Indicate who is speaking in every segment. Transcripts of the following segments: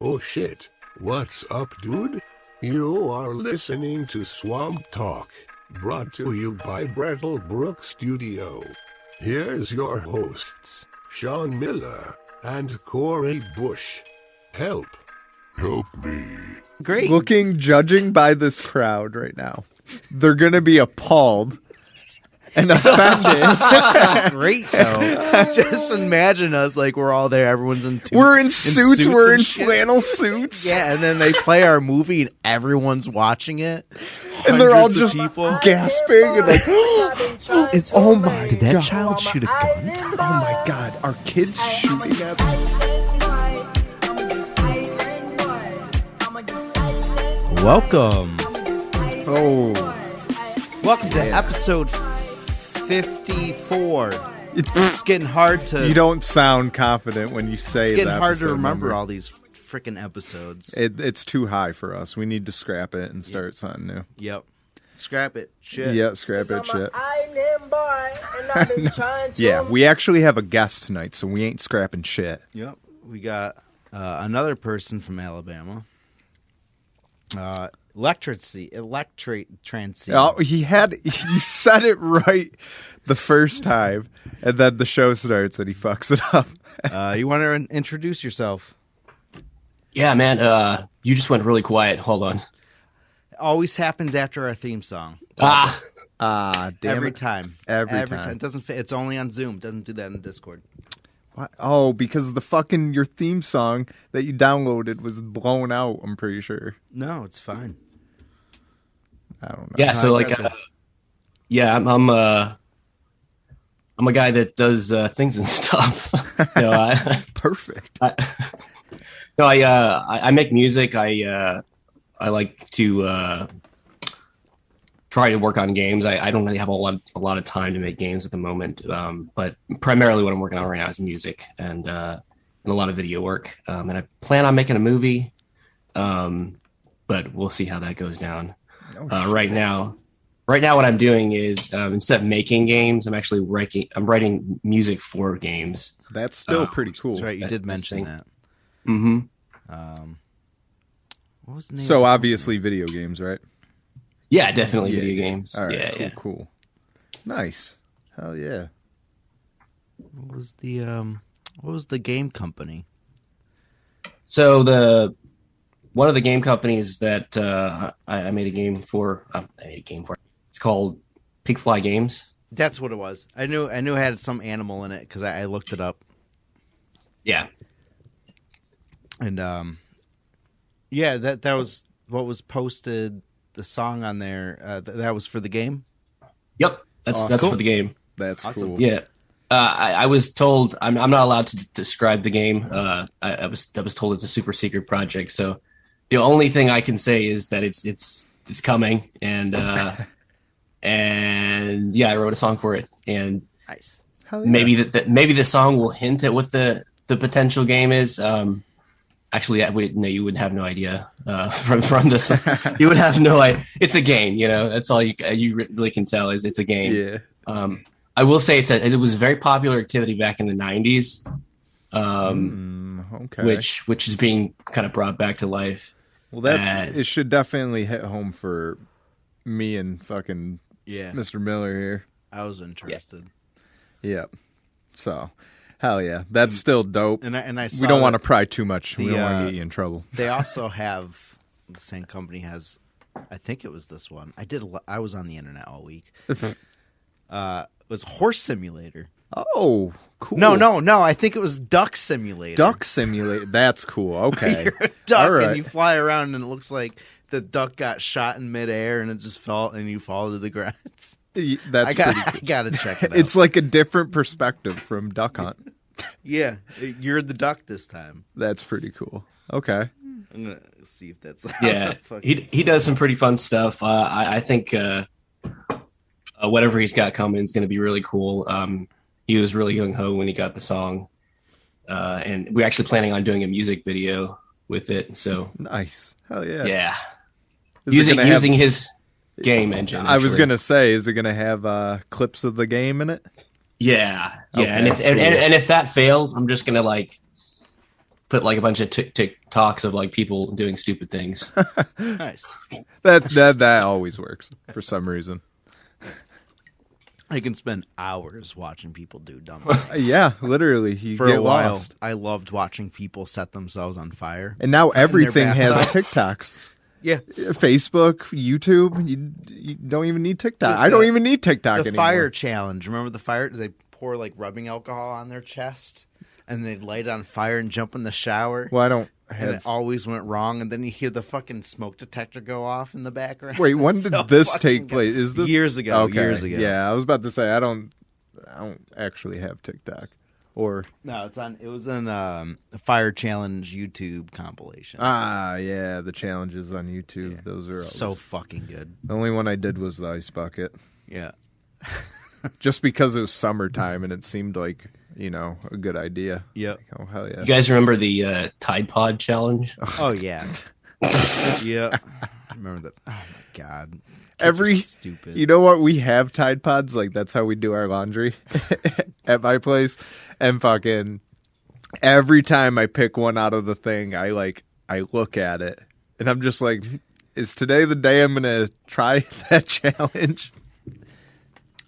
Speaker 1: Oh shit, what's up, dude? You are listening to SwampTalk, brought to you by Brattlebrook Studio. Here's your hosts, Sean Miller and Corey Bush. Help me.
Speaker 2: Great.
Speaker 3: Judging by this crowd right now, they're going to be appalled and offended.
Speaker 2: Great, though. Just imagine us like we're all there. Everyone's in
Speaker 3: We're in suits. We're in
Speaker 2: shit.
Speaker 3: flannel suits.
Speaker 2: Yeah, and then they play our movie and everyone's watching it.
Speaker 3: And they're all
Speaker 2: Hundreds of
Speaker 3: just
Speaker 2: people
Speaker 3: gasping and like, oh my
Speaker 2: Did that child shoot a gun?
Speaker 3: Oh my God, are kids shooting at them?
Speaker 2: Welcome. Welcome to
Speaker 3: Yeah.
Speaker 2: episode 54. It's getting hard to.
Speaker 3: You don't sound confident when you say
Speaker 2: It's
Speaker 3: the
Speaker 2: getting hard to
Speaker 3: episode
Speaker 2: remember
Speaker 3: number.
Speaker 2: all these freaking episodes.
Speaker 3: It's too high for us. We need to scrap it and start something new.
Speaker 2: Yep. Scrap it. Shit.
Speaker 3: Yeah, scrap it, shit.
Speaker 4: Island boy, and I've been trying to
Speaker 3: Yeah, we actually have a guest tonight, so we ain't scrapping shit.
Speaker 2: Yep. We got another person from Alabama. Electrancy.
Speaker 3: Oh, you said it right the first time, and then the show starts and he fucks it up.
Speaker 2: You want to introduce yourself?
Speaker 5: Yeah, man. You just went really quiet. Hold on.
Speaker 2: It always happens after our theme song.
Speaker 3: Damn
Speaker 2: Every
Speaker 3: it.
Speaker 2: time.
Speaker 3: Every time.
Speaker 2: It doesn't fit. It's only on Zoom. It doesn't do that in Discord.
Speaker 3: What? Oh, because your theme song that you downloaded was blown out, I'm pretty sure.
Speaker 2: No, it's fine.
Speaker 3: I don't know.
Speaker 5: Yeah, so like, I'm a guy that does things and stuff.
Speaker 3: Perfect.
Speaker 5: I make music. I like to try to work on games. I don't really have a lot of time to make games at the moment, but primarily what I'm working on right now is music and a lot of video work. And I plan on making a movie, but we'll see how that goes down. Right now, what I'm doing is instead of making games, I'm actually writing music for games.
Speaker 3: That's still pretty cool.
Speaker 2: That's right. You did mention that.
Speaker 5: Mm-hmm.
Speaker 2: What was the name?
Speaker 3: So obviously video games, right?
Speaker 5: Yeah, definitely
Speaker 3: Yeah.
Speaker 5: video games.
Speaker 3: All right,
Speaker 5: Yeah,
Speaker 3: cool. Nice. Hell yeah.
Speaker 2: What was the game company?
Speaker 5: So one of the game companies that I made a game for. It's called Pigfly Games.
Speaker 2: That's what it was. I knew it had some animal in it because I looked it up.
Speaker 5: Yeah.
Speaker 2: And yeah, that was what was posted. The song on there that was for the game.
Speaker 5: Yep. That's
Speaker 2: Cool.
Speaker 5: for the game.
Speaker 3: That's
Speaker 2: Awesome.
Speaker 3: cool.
Speaker 5: Yeah. I was told I'm not allowed to describe the game. I was told it's a super secret project. So the only thing I can say is that it's coming, and and yeah, I wrote a song for it, and
Speaker 2: Nice.
Speaker 3: Hell yeah.
Speaker 5: maybe the song will hint at what the potential game is. Actually, you would have no idea from this. You would have no idea. It's a game, That's all you really can tell is it's a game.
Speaker 3: Yeah.
Speaker 5: I will say it was a very popular activity back in the 90s,
Speaker 3: Okay.
Speaker 5: which is being kind of brought back to life.
Speaker 3: Well, it should definitely hit home for me and fucking
Speaker 2: Yeah,
Speaker 3: Mr. Miller here.
Speaker 2: I was interested.
Speaker 3: Yep. So, hell yeah. That's still dope.
Speaker 2: And I saw
Speaker 3: We don't want to
Speaker 2: that
Speaker 3: pry too much. We
Speaker 2: the,
Speaker 3: don't want to get you in trouble.
Speaker 2: They also have the same company has. I think it was this one. I was on the internet all week. It was Horse Simulator.
Speaker 3: Oh, cool.
Speaker 2: No. I think it was Duck Simulator.
Speaker 3: Duck Simulator. That's cool. Okay.
Speaker 2: You're a duck
Speaker 3: All right.
Speaker 2: and you fly around and it looks like the duck got shot in midair and it just fell and you fall to the ground.
Speaker 3: That's pretty cool.
Speaker 2: I gotta check it out.
Speaker 3: It's like a different perspective from Duck Hunt.
Speaker 2: Yeah, you're the duck this time.
Speaker 3: That's pretty cool. Okay.
Speaker 2: I'm gonna see if that's
Speaker 5: Yeah, he does some pretty fun stuff. I think whatever he's got coming is going to be really cool. He was really gung ho when he got the song, and we're actually planning on doing a music video with it. So
Speaker 3: Nice. Hell yeah.
Speaker 5: yeah,
Speaker 3: Is it gonna
Speaker 5: using
Speaker 3: have-
Speaker 5: his game engine.
Speaker 3: I was
Speaker 5: actually.
Speaker 3: going to say, is it going to have clips of the game in it?
Speaker 5: Yeah.
Speaker 3: Okay,
Speaker 5: and
Speaker 3: cool.
Speaker 5: if that fails, I'm just gonna like put like a bunch of TikToks of like people doing stupid things.
Speaker 2: Nice.
Speaker 3: That always works for some reason.
Speaker 2: I can spend hours watching people do dumb things.
Speaker 3: Yeah, literally. You
Speaker 2: For
Speaker 3: get
Speaker 2: a while,
Speaker 3: lost.
Speaker 2: I loved watching people set themselves on fire.
Speaker 3: And now everything has
Speaker 2: bathtub.
Speaker 3: TikToks.
Speaker 2: Yeah.
Speaker 3: Facebook, YouTube. You don't even need TikTok. I don't even need TikTok
Speaker 2: The
Speaker 3: anymore.
Speaker 2: fire challenge. Remember the fire? They pour like rubbing alcohol on their chest, and they'd light it on fire and jump in the shower.
Speaker 3: Well, I don't
Speaker 2: And it
Speaker 3: have.
Speaker 2: always went wrong, and then you hear the fucking smoke detector go off in the background.
Speaker 3: Wait, when did
Speaker 2: So
Speaker 3: this
Speaker 2: fucking
Speaker 3: take
Speaker 2: good.
Speaker 3: place? Is this
Speaker 2: Years ago?
Speaker 3: Okay.
Speaker 2: Years ago.
Speaker 3: Yeah, I was about to say I don't actually have TikTok or
Speaker 2: No, it's on. It was in a fire challenge YouTube compilation.
Speaker 3: yeah, the challenges on YouTube. Those are
Speaker 2: So
Speaker 3: always...
Speaker 2: fucking good.
Speaker 3: The only one I did was the ice bucket,
Speaker 2: Yeah.
Speaker 3: just because it was summertime and it seemed like a good idea.
Speaker 2: Yep.
Speaker 3: Like, oh hell yeah!
Speaker 5: You guys remember the Tide Pod challenge?
Speaker 2: Oh yeah. Yeah. I remember that. Oh my god. Kids are stupid.
Speaker 3: You know what? We have Tide Pods. Like that's how we do our laundry at my place. And fucking every time I pick one out of the thing, I look at it and I'm just like, is today the day I'm gonna try that challenge?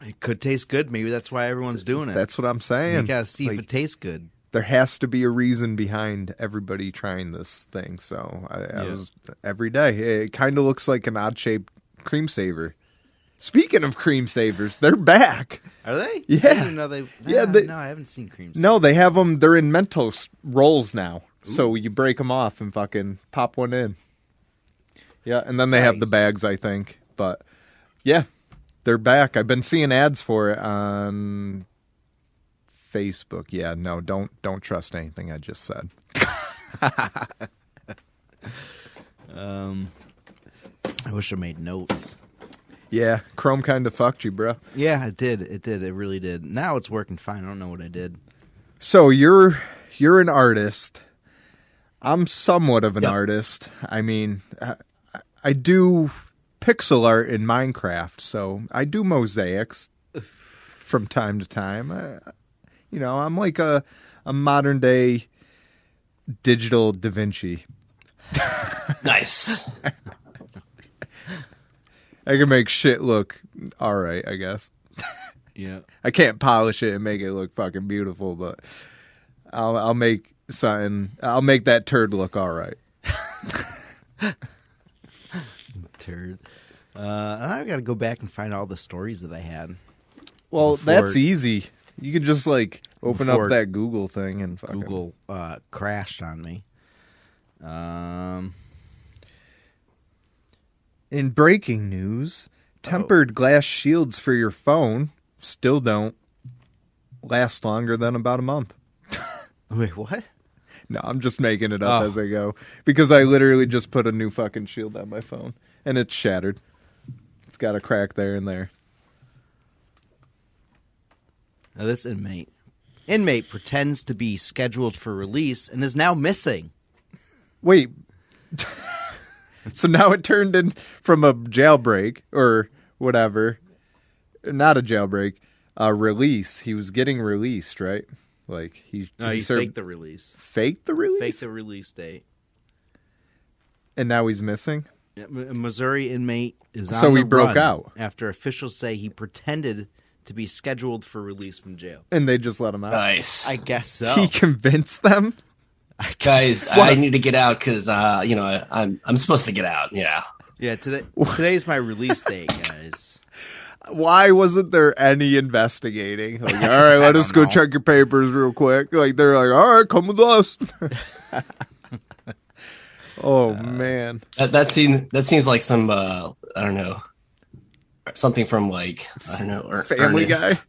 Speaker 2: It could taste good. Maybe that's why everyone's doing it.
Speaker 3: That's what I'm saying.
Speaker 2: You gotta see if
Speaker 3: Like,
Speaker 2: it tastes good.
Speaker 3: there has to be a reason behind everybody trying this thing. So I was every day. It kind of looks like an odd shaped cream saver. Speaking of cream savers, they're back.
Speaker 2: Are they?
Speaker 3: Yeah.
Speaker 2: I didn't know they.
Speaker 3: Yeah,
Speaker 2: No, I haven't seen cream.
Speaker 3: No, they have them. They're in Mentos rolls now. So you break them off and fucking pop one in. Yeah, and then they have the bags, I think. But yeah, they're back. I've been seeing ads for it on Facebook. Yeah, no, don't trust anything I just said.
Speaker 2: I wish I made notes.
Speaker 3: Yeah, Chrome kind of fucked you, bro.
Speaker 2: Yeah, it did. It did. It really did. Now it's working fine. I don't know what I did.
Speaker 3: So you're an artist. I'm somewhat of an artist. I mean, I do pixel art in Minecraft, so I do mosaics from time to time. I'm like a modern day digital Da Vinci.
Speaker 5: Nice.
Speaker 3: I can make shit look all right, I guess.
Speaker 2: Yeah.
Speaker 3: I can't polish it and make it look fucking beautiful, but I'll make something. I'll make that turd look all right.
Speaker 2: Turd. And I got to go back and find all the stories that I had.
Speaker 3: Well,
Speaker 2: Before-
Speaker 3: that's easy. You could just like open
Speaker 2: Before
Speaker 3: up that Google thing and fucking...
Speaker 2: Google crashed on me.
Speaker 3: In breaking news, tempered glass shields for your phone still don't last longer than about a month.
Speaker 2: Wait, what?
Speaker 3: No, I'm just making it up as I go because I literally just put a new fucking shield on my phone and it's shattered. It's got a crack there and there.
Speaker 2: Now this inmate pretends to be scheduled for release and is now missing.
Speaker 3: Wait. So now it turned in from a jailbreak or whatever. Not a jailbreak. A release. He was getting released, right? Like he
Speaker 2: faked the release.
Speaker 3: Faked the release?
Speaker 2: Faked the release date.
Speaker 3: And now he's missing?
Speaker 2: Yeah, a Missouri inmate is on
Speaker 3: So
Speaker 2: the
Speaker 3: he broke
Speaker 2: run
Speaker 3: out.
Speaker 2: after officials say he pretended to be scheduled for release from jail.
Speaker 3: And they just let him out.
Speaker 5: Nice.
Speaker 2: I guess so.
Speaker 3: He convinced them?
Speaker 5: Guys, I need to get out because I'm supposed to get out. Yeah.
Speaker 2: Yeah, today's my release date, guys.
Speaker 3: Why wasn't there any investigating? Like, all right, let us go check your papers real quick. Like they're like, all right, come with us. Oh man,
Speaker 5: That seems like some I don't know, something from like I don't know,
Speaker 3: Family
Speaker 5: Ernest.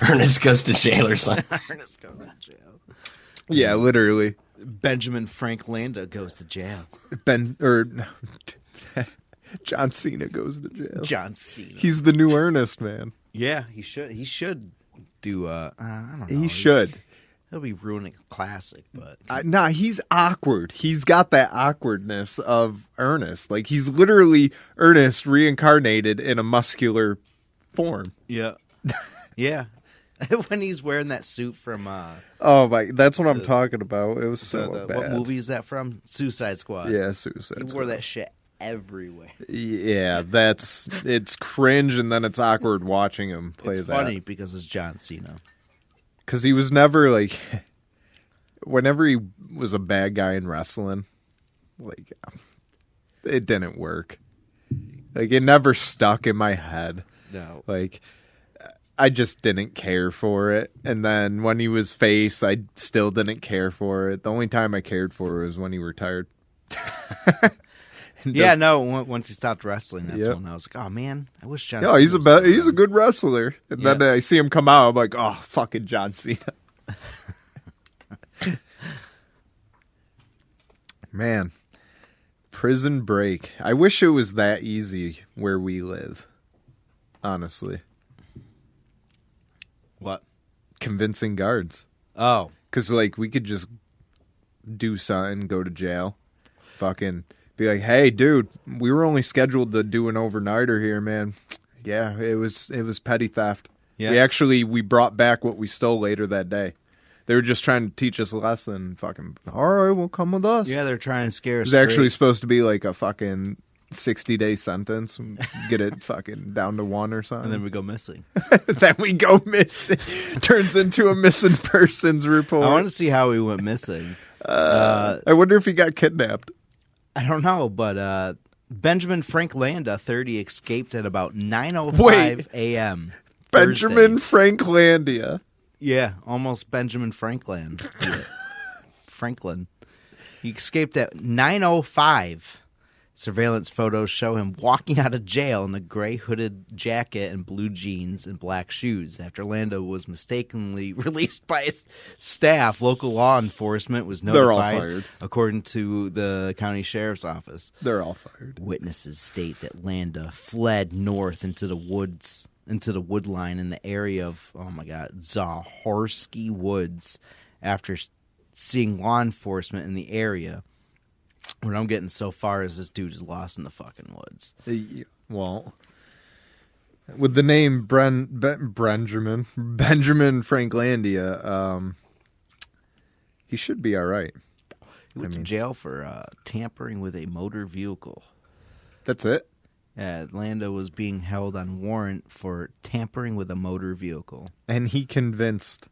Speaker 5: Ernest Goes to Jail or something.
Speaker 2: Ernest goes to jail.
Speaker 3: yeah, literally.
Speaker 2: Benjamin Frank Landa goes to jail.
Speaker 3: John Cena goes to jail.
Speaker 2: John Cena.
Speaker 3: He's the new Ernest, man.
Speaker 2: Yeah, he should. He should do. I don't know.
Speaker 3: He should.
Speaker 2: He'll be ruining a classic, but
Speaker 3: Nah, he's awkward. He's got that awkwardness of Ernest. Like he's literally Ernest reincarnated in a muscular form.
Speaker 2: yeah, yeah. when he's wearing that suit from
Speaker 3: Oh my, that's what I'm talking about. It was so bad.
Speaker 2: what movie is that from? Suicide Squad.
Speaker 3: Yeah, Suicide
Speaker 2: He
Speaker 3: Squad.
Speaker 2: wore that shit everywhere.
Speaker 3: Yeah, it's cringe, and then it's awkward watching him play
Speaker 2: It's
Speaker 3: that.
Speaker 2: funny because it's John Cena.
Speaker 3: Because he was never like, whenever he was a bad guy in wrestling, like, it didn't work. Like, it never stuck in my head.
Speaker 2: No.
Speaker 3: Like, I just didn't care for it. And then when he was face, I still didn't care for it. The only time I cared for it was when he retired.
Speaker 2: Yeah, no. Once he stopped wrestling, that's
Speaker 3: Yep.
Speaker 2: when I was like, "Oh man, I wish John."
Speaker 3: Yeah,
Speaker 2: Cena
Speaker 3: he's
Speaker 2: was still
Speaker 3: he's a
Speaker 2: around."
Speaker 3: good wrestler. And then
Speaker 2: Yeah.
Speaker 3: I see him come out, I'm like, oh, fucking John Cena. Man, Prison Break. I wish it was that easy where we live. Honestly,
Speaker 2: What?
Speaker 3: convincing guards.
Speaker 2: Oh,
Speaker 3: Because, like, we could just do something, go to jail, fucking be like, hey, dude, we were only scheduled to do an overnighter here, man. Yeah, it was petty theft.
Speaker 2: Yeah.
Speaker 3: We brought back what we stole later that day. They were just trying to teach us a lesson. Fucking, all right, well, come with us.
Speaker 2: yeah. They're trying to scare
Speaker 3: It
Speaker 2: us.
Speaker 3: was actually
Speaker 2: straight.
Speaker 3: supposed to be like a fucking 60-day sentence. Get it fucking down to 1 or something.
Speaker 2: and then we go missing.
Speaker 3: Then we go missing. Turns into a missing persons report.
Speaker 2: I want to see how he went missing.
Speaker 3: I wonder if he got kidnapped.
Speaker 2: I don't know, but Benjamin Frank Landa, 30, escaped at about 9:05
Speaker 3: Wait.
Speaker 2: a.m.
Speaker 3: Benjamin
Speaker 2: Thursday.
Speaker 3: Franklandia.
Speaker 2: Yeah, almost Benjamin Franklin. Yeah. Franklin. He escaped at 9:05. Surveillance photos show him walking out of jail in a gray hooded jacket and blue jeans and black shoes. After Lando was mistakenly released by his staff, local law enforcement was notified,
Speaker 3: They're all fired.
Speaker 2: according to the county sheriff's office.
Speaker 3: They're all fired.
Speaker 2: Witnesses state that Landa fled north into the woods, into the wood line in the area of, oh my God, Zahorsky Woods after seeing law enforcement in the area. What I'm getting so far is this dude is lost in the fucking woods.
Speaker 3: Well, with the name Benjamin Franklandia, he should be all right.
Speaker 2: He went to jail for tampering with a motor vehicle.
Speaker 3: That's it?
Speaker 2: Lando was being held on warrant for tampering with a motor vehicle.
Speaker 3: And he convinced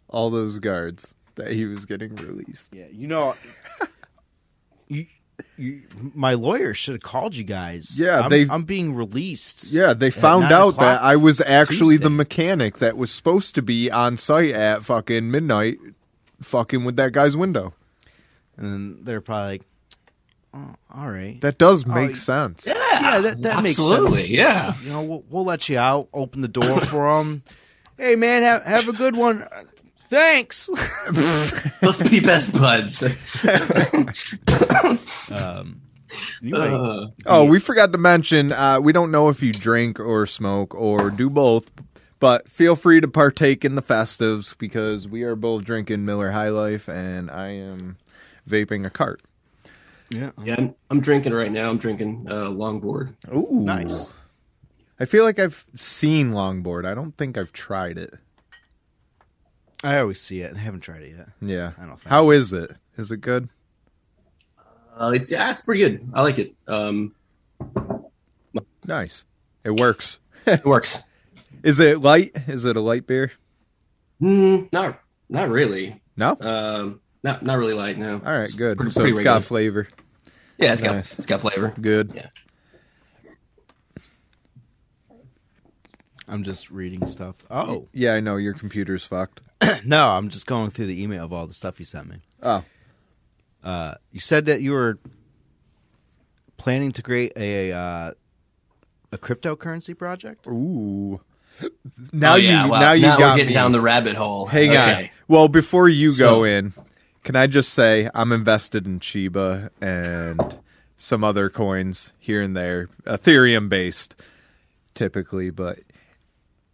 Speaker 3: all those guards that he was getting released.
Speaker 2: Yeah, you know, my lawyer should have called you guys.
Speaker 3: Yeah,
Speaker 2: I'm being released.
Speaker 3: Yeah, they
Speaker 2: at
Speaker 3: found
Speaker 2: 9
Speaker 3: out
Speaker 2: o'clock
Speaker 3: that I was actually the
Speaker 2: Tuesday.
Speaker 3: mechanic that was supposed to be on site at fucking midnight fucking with that guy's window.
Speaker 2: And then they're probably like, oh, all right.
Speaker 3: That does make sense.
Speaker 2: Yeah, that makes
Speaker 5: absolutely,
Speaker 2: sense.
Speaker 5: yeah.
Speaker 2: You know, we'll let you out, open the door for them. Hey, man, have a good one. Thanks.
Speaker 5: Let's be best buds.
Speaker 2: You might-
Speaker 3: Oh, we forgot to mention, we don't know if you drink or smoke or do both, but feel free to partake in the festives because we are both drinking Miller High Life and I am vaping a cart.
Speaker 2: yeah.
Speaker 5: Yeah, I'm drinking right now. I'm drinking Longboard.
Speaker 3: Ooh.
Speaker 2: Nice.
Speaker 3: I feel like I've seen Longboard. I don't think I've tried it.
Speaker 2: I always see it. I haven't tried it yet.
Speaker 3: Yeah.
Speaker 2: I don't think.
Speaker 3: How is it? Is it good?
Speaker 5: It's pretty good. I like it.
Speaker 3: Nice. It works.
Speaker 5: It works.
Speaker 3: Is it light? Is it a light beer?
Speaker 5: Not really.
Speaker 3: No?
Speaker 5: Not really light. No.
Speaker 3: All right, good.
Speaker 5: Pretty-
Speaker 3: So
Speaker 5: pretty
Speaker 3: it's
Speaker 5: regular.
Speaker 3: got flavor.
Speaker 5: Yeah, it's
Speaker 3: Nice.
Speaker 5: got flavor.
Speaker 3: Good.
Speaker 5: Yeah.
Speaker 2: I'm just reading stuff. Oh.
Speaker 3: Yeah, I know your computer's fucked.
Speaker 2: No, I'm just going through the email of all the stuff you sent me.
Speaker 3: Oh.
Speaker 2: You said that you were planning to create a cryptocurrency project?
Speaker 3: Ooh. Now
Speaker 5: Oh, yeah, well,
Speaker 3: now you
Speaker 5: now
Speaker 3: got
Speaker 5: we're getting
Speaker 3: me.
Speaker 5: down the rabbit hole.
Speaker 3: Hang
Speaker 5: Okay.
Speaker 3: on. Well, before you go
Speaker 5: So-
Speaker 3: in, can I just say I'm invested in Shiba and some other coins here and there, Ethereum based typically, but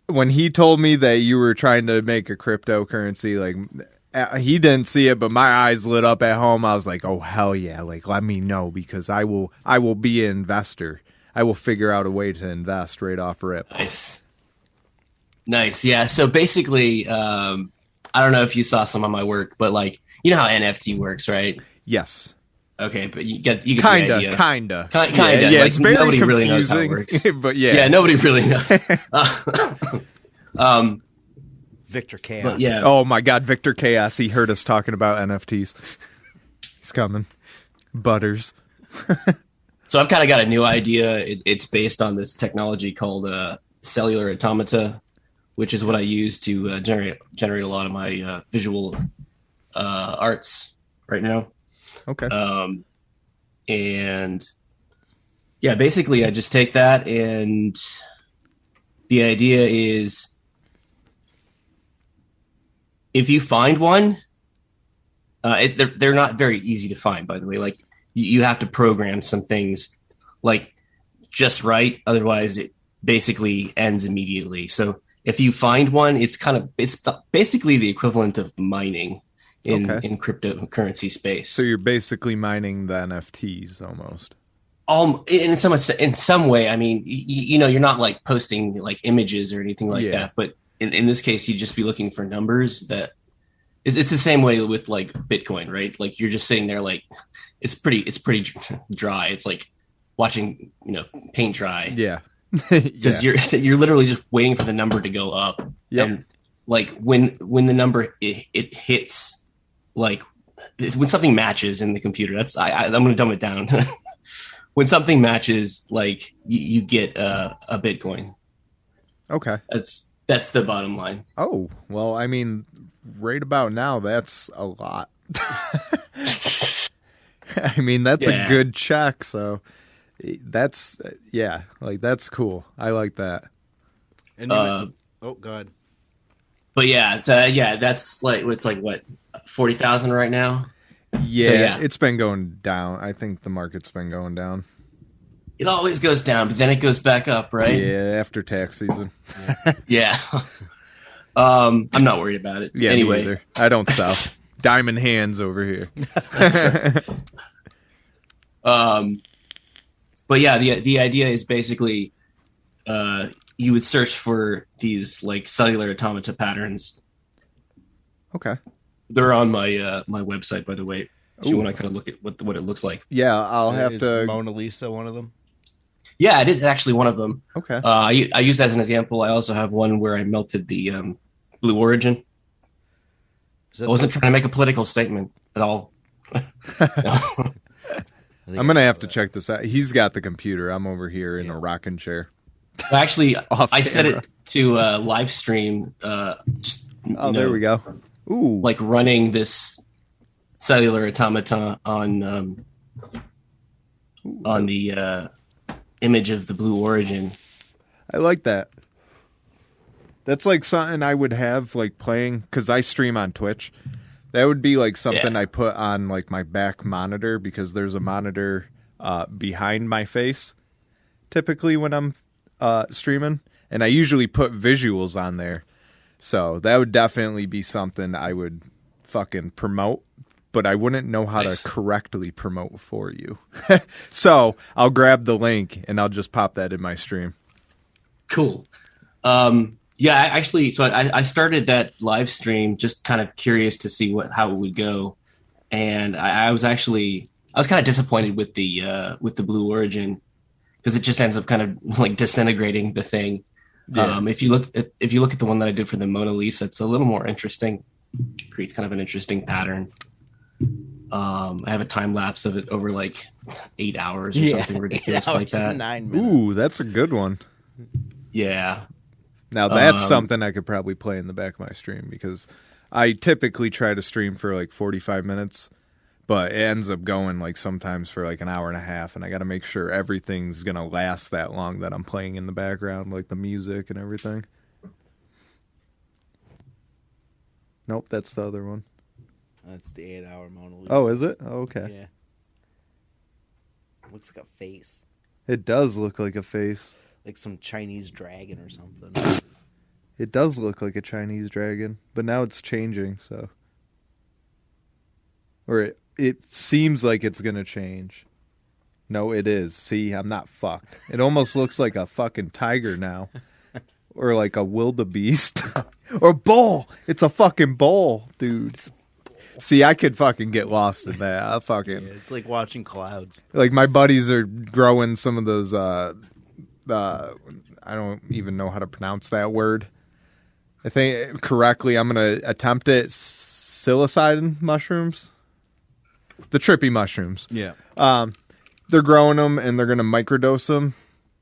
Speaker 3: when he told me that you were trying to make a cryptocurrency, like he didn't see it, but my eyes lit up at home. I was like, "Oh hell yeah! Like let me know because I will be an investor. I will figure out a way to invest right off rip."
Speaker 5: Nice. Nice. Yeah. So basically, I don't know if you saw some of my work, but like, you know how NFT works, right?
Speaker 3: Yes.
Speaker 5: Okay, but you get the
Speaker 3: Kinda.
Speaker 5: idea.
Speaker 3: Kinda.
Speaker 5: Yeah,
Speaker 3: Yeah,
Speaker 5: like,
Speaker 3: it's very
Speaker 5: nobody
Speaker 3: confusing.
Speaker 5: really knows how it works.
Speaker 3: But yeah.
Speaker 5: Yeah, nobody really knows.
Speaker 2: Victor Chaos.
Speaker 5: But yeah.
Speaker 3: Oh my God, Victor Chaos. He heard us talking about NFTs. He's coming. Butters.
Speaker 5: So I've kind of got a new idea. It's based on this technology called cellular automata, which is what I use to generate a lot of my visual arts right now.
Speaker 3: Okay.
Speaker 5: And yeah, basically I just take that, and the idea is if you find one, they're not very easy to find, by the way. Like you have to program some things like just right. Otherwise it basically ends immediately. So if you find one, it's basically the equivalent of mining in cryptocurrency space.
Speaker 3: So you're basically mining the NFTs almost.
Speaker 5: In some way, I mean, you know, you're not like posting like images or anything like that, but in this case, you'd just be looking for numbers that it's the same way with like Bitcoin, right? Like you're just sitting there, like it's pretty dry. It's like watching, you know, paint dry.
Speaker 3: Yeah.
Speaker 5: Because you're literally just waiting for the number to go up.
Speaker 3: Yep.
Speaker 5: And like when the number it hits, like when something matches in the computer, I'm going to dumb it down. When something matches, like you get a Bitcoin.
Speaker 3: Okay.
Speaker 5: That's the bottom line.
Speaker 3: Oh, well, I mean, right about now, that's a lot. I mean, that's a good check. So that's, like that's cool. I like that.
Speaker 2: And go ahead.
Speaker 5: But yeah, that's like, it's like what, 40,000 right now?
Speaker 3: Yeah,
Speaker 5: so, yeah,
Speaker 3: it's been going down. I think the market's been going down.
Speaker 5: It always goes down, but then it goes back up, right?
Speaker 3: Yeah, after tax season.
Speaker 5: Yeah. I'm not worried about it.
Speaker 3: Yeah,
Speaker 5: anyway,
Speaker 3: neither. I don't sell. Diamond hands over here.
Speaker 5: But yeah, the idea is basically you would search for these like cellular automata patterns.
Speaker 3: Okay.
Speaker 5: They're on my my website, by the way. If you want to kind of look at what it looks like.
Speaker 3: Yeah, I'll have
Speaker 2: Is
Speaker 3: to.
Speaker 2: Mona Lisa one of them?
Speaker 5: Yeah, it is actually one of them.
Speaker 3: Okay.
Speaker 5: I use that as an example. I also have one where I melted the Blue Origin. I wasn't trying to make a political statement at all.
Speaker 3: I'm gonna have to check this out. He's got the computer. I'm over here in a rocking chair.
Speaker 5: Actually, I
Speaker 3: camera.
Speaker 5: set it to live stream.
Speaker 3: There we go. Ooh,
Speaker 5: like running this cellular automata on the image of the Blue Origin.
Speaker 3: I like that. That's like something I would have like playing because I stream on Twitch. That would be like something I put on like my back monitor because there's a monitor behind my face typically when I'm streaming, and I usually put visuals on there. So that would definitely be something I would fucking promote, but I wouldn't know how to correctly promote for you. So I'll grab the link and I'll just pop that in my stream.
Speaker 5: Cool. Yeah, actually, so I started that live stream just kind of curious to see how it would go, and I was kind of disappointed with the Blue Origin because it just ends up kind of like disintegrating the thing. Yeah. If you look at the one that I did for the Mona Lisa, it's a little more interesting. Creates kind of an interesting pattern. I have a time lapse of it over like 8 hours or something ridiculous like that.
Speaker 2: 9 minutes.
Speaker 3: Ooh, that's a good one.
Speaker 5: Yeah.
Speaker 3: Now that's something I could probably play in the back of my stream because I typically try to stream for like 45 minutes, but it ends up going like sometimes for like an hour and a half, and I got to make sure everything's going to last that long that I'm playing in the background, like the music and everything. Nope, that's the other one.
Speaker 2: That's the 8-hour Mona Lisa.
Speaker 3: Oh, is it? Oh, okay.
Speaker 2: Yeah. Looks like a face.
Speaker 3: It does look like a face.
Speaker 2: Like some Chinese dragon or something.
Speaker 3: It does look like a Chinese dragon, but now it's changing, so. Or it seems like it's going to change. No, it is. See, I'm not fucked. It almost looks like a fucking tiger now. or like a wildebeest or bull. It's a fucking bull, dude. See, I could fucking get lost in that.
Speaker 2: It's like watching clouds.
Speaker 3: Like my buddies are growing some of those. I don't even know how to pronounce that word. I think correctly. I'm gonna attempt it. Psilocybin mushrooms, the trippy mushrooms.
Speaker 2: Yeah.
Speaker 3: They're growing them and they're gonna microdose them,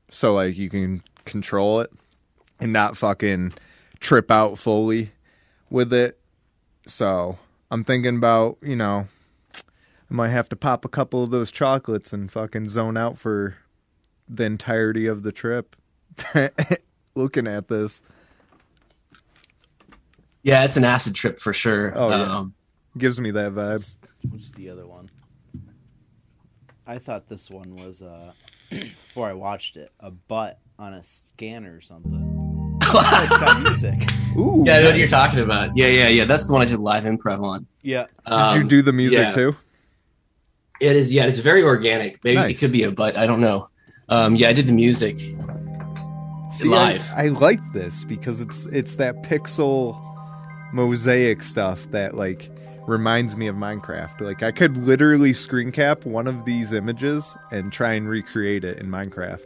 Speaker 3: so like you can control it and not fucking trip out fully with it. So I'm thinking about, I might have to pop a couple of those chocolates and fucking zone out for the entirety of the trip. Looking at this.
Speaker 5: Yeah, it's an acid trip for sure.
Speaker 3: Oh, yeah. Gives me that vibe.
Speaker 2: What's the other one? I thought this one was, before I watched it, a butt on a scanner or something. Oh, it's got music.
Speaker 3: Ooh.
Speaker 5: Yeah, I know what you're talking about. Yeah. That's the one I did live improv on.
Speaker 2: Yeah.
Speaker 3: Did you do the music too?
Speaker 5: It is, yeah, it's very organic. Maybe
Speaker 3: Nice.
Speaker 5: it could be a butt. I don't know. Yeah, I did the music live.
Speaker 3: I like this because it's that pixel mosaic stuff that like reminds me of Minecraft. Like I could literally screen cap one of these images and try and recreate it in Minecraft.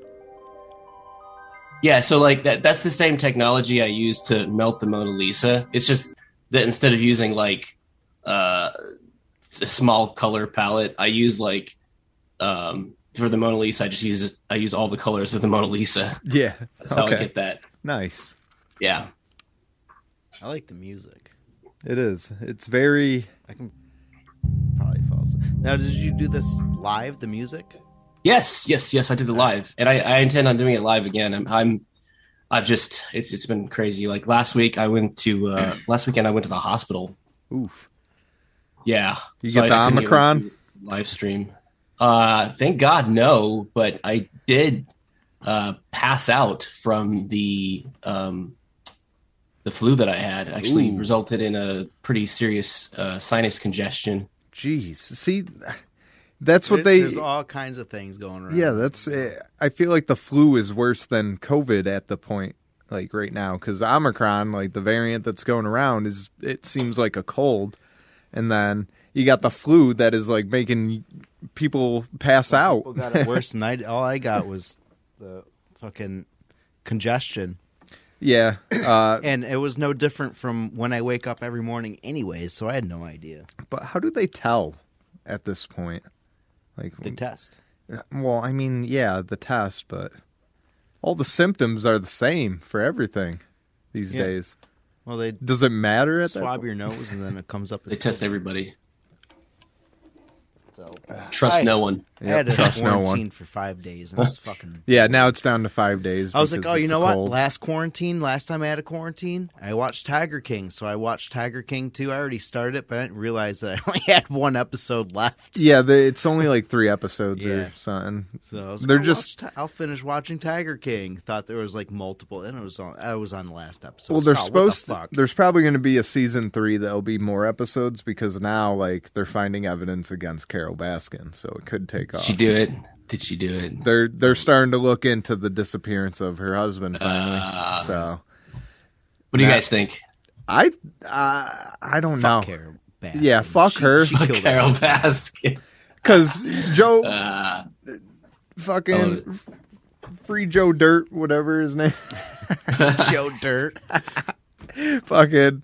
Speaker 5: Yeah, so like that's the same technology I use to melt the Mona Lisa. It's just that instead of using like a small color palette, I use like for the Mona Lisa, I use all the colors of the Mona Lisa.
Speaker 3: Yeah.
Speaker 5: That's how I get that.
Speaker 3: Nice.
Speaker 5: Yeah.
Speaker 2: I like the music.
Speaker 3: It is. It's very
Speaker 2: I can probably fall asleep. Now, did you do this live, the music?
Speaker 5: Yes, I did the live, and I intend on doing it live again. It's been crazy. Like last weekend I went to the hospital.
Speaker 3: oof.
Speaker 5: Yeah,
Speaker 3: You get the
Speaker 5: couldn't
Speaker 3: Omicron?
Speaker 5: even live stream. Thank God, no. But I did pass out from the flu that I had. Actually,
Speaker 3: Ooh.
Speaker 5: resulted in a pretty serious sinus congestion.
Speaker 3: Jeez. See, that's what they.
Speaker 2: There's all kinds of things going around.
Speaker 3: Yeah, that's. I feel like the flu is worse than COVID at the point, like right now, because Omicron, like the variant that's going around, it seems like a cold, and then you got the flu that is like making people pass out.
Speaker 2: People got it worse than all I got was the fucking congestion.
Speaker 3: Yeah,
Speaker 2: And it was no different from when I wake up every morning anyways, so I had no idea.
Speaker 3: but how do they tell at this point? Like,
Speaker 2: The test.
Speaker 3: well, I mean, yeah, the test, but all the symptoms are the same for everything these
Speaker 2: Yeah.
Speaker 3: days.
Speaker 2: Well, they
Speaker 3: Does it matter at that
Speaker 2: swab
Speaker 3: point?
Speaker 2: your nose and then it comes up as
Speaker 5: They test
Speaker 2: COVID.
Speaker 5: everybody.
Speaker 2: So,
Speaker 5: Trust no one.
Speaker 2: I had to
Speaker 3: trust no one.
Speaker 2: quarantine for 5 days, and it was fucking...
Speaker 3: Yeah, now it's down to 5 days.
Speaker 2: I was like,
Speaker 3: because
Speaker 2: oh, you
Speaker 3: it's
Speaker 2: know
Speaker 3: a
Speaker 2: what?
Speaker 3: cold.
Speaker 2: Last time I had a quarantine, I watched Tiger King. So I watched Tiger King 2. I already started it, but I didn't realize that I only had one episode left.
Speaker 3: Yeah, it's only like 3 episodes
Speaker 2: Yeah.
Speaker 3: or something.
Speaker 2: So I was
Speaker 3: They're
Speaker 2: like,
Speaker 3: just
Speaker 2: I'll finish watching Tiger King. Thought there was like multiple, and I was on the last episode.
Speaker 3: well,
Speaker 2: So,
Speaker 3: they're
Speaker 2: what the
Speaker 3: supposed.
Speaker 2: fuck?
Speaker 3: There's probably going to be a season 3 that'll be more episodes because now like they're finding evidence against Carol Baskin, so it could take off.
Speaker 5: Did she do it? Did she do it?
Speaker 3: They're starting to look into the disappearance of her husband finally. So
Speaker 5: What do you guys think?
Speaker 3: I don't know.
Speaker 2: Fuck Carol Baskin.
Speaker 3: Yeah, fuck her.
Speaker 2: She killed
Speaker 5: Carol
Speaker 2: her.
Speaker 5: Baskin.
Speaker 3: Because Joe
Speaker 5: Oh.
Speaker 3: free Joe Dirt, whatever his name.
Speaker 2: Joe Dirt.
Speaker 3: Fucking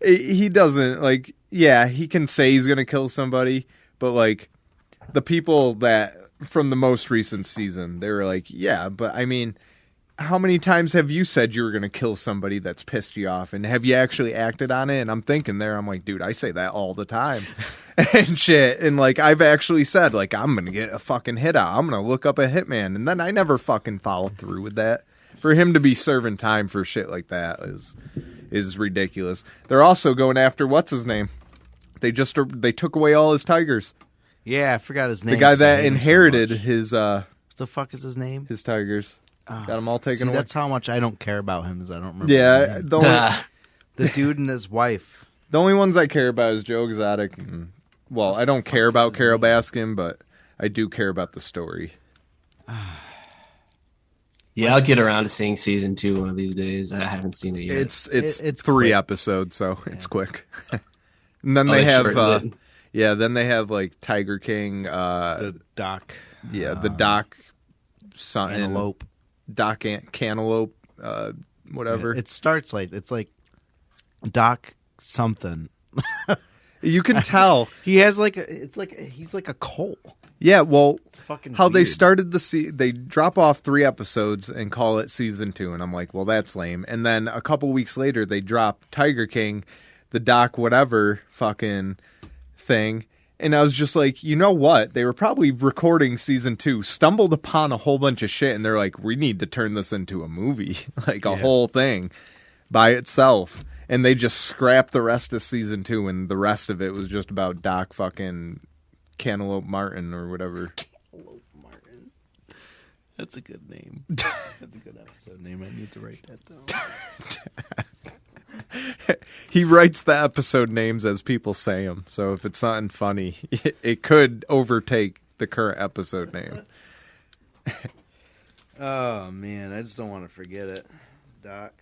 Speaker 3: he doesn't like. Yeah, he can say he's gonna kill somebody, but like the people that from the most recent season, they were like, yeah, but I mean, how many times have you said you were gonna kill somebody that's pissed you off, and have you actually acted on it? And I'm thinking there, I'm like, dude, I say that all the time and shit, and like I've actually said like I'm gonna get a fucking hit out, I'm gonna look up a hitman, and then I never fucking followed through with that. For him to be serving time for shit like that is ridiculous. They're also going after what's his name. They took away all his tigers.
Speaker 2: Yeah, I forgot his name.
Speaker 3: The guy
Speaker 2: 'cause I
Speaker 3: that
Speaker 2: hate him so
Speaker 3: inherited
Speaker 2: much.
Speaker 3: his
Speaker 2: What the fuck is his name?
Speaker 3: tigers. Got them all taken
Speaker 2: See,
Speaker 3: away.
Speaker 2: that's how much I don't care about him. Is I don't remember. his
Speaker 3: Yeah,
Speaker 2: name. The dude and his wife.
Speaker 3: the only ones I care about is Joe Exotic. And, well, I don't care about Carol Baskin, but I do care about the story.
Speaker 5: Yeah, I'll get around to seeing season 2 one of these days. I haven't seen it yet.
Speaker 3: It's 3 episodes, so it's quick. And then then they have like Tiger King,
Speaker 2: The Doc.
Speaker 3: Yeah, the Doc,
Speaker 2: Cantaloupe.
Speaker 3: Doc Cantaloupe, whatever.
Speaker 2: It starts like it's like Doc something.
Speaker 3: You can tell
Speaker 2: He has he's like a coal.
Speaker 3: Yeah, well,
Speaker 2: fucking
Speaker 3: how they
Speaker 2: weird.
Speaker 3: started they drop off 3 episodes and call it season 2, and I'm like, well, that's lame. And then a couple weeks later, they drop Tiger King, the Doc whatever fucking thing, and I was just like, you know what? They were probably recording season 2, stumbled upon a whole bunch of shit, and they're like, we need to turn this into a movie, like a whole thing by itself. And they just scrapped the rest of season 2, and the rest of it was just about Doc fucking Cantaloupe Martin or whatever.
Speaker 2: Cantaloupe Martin. That's a good name. That's a good episode name. I need to write that down.
Speaker 3: He writes the episode names as people say them. So if it's something funny, it could overtake the current episode name.
Speaker 2: Oh, man. I just don't want to forget it. Doc.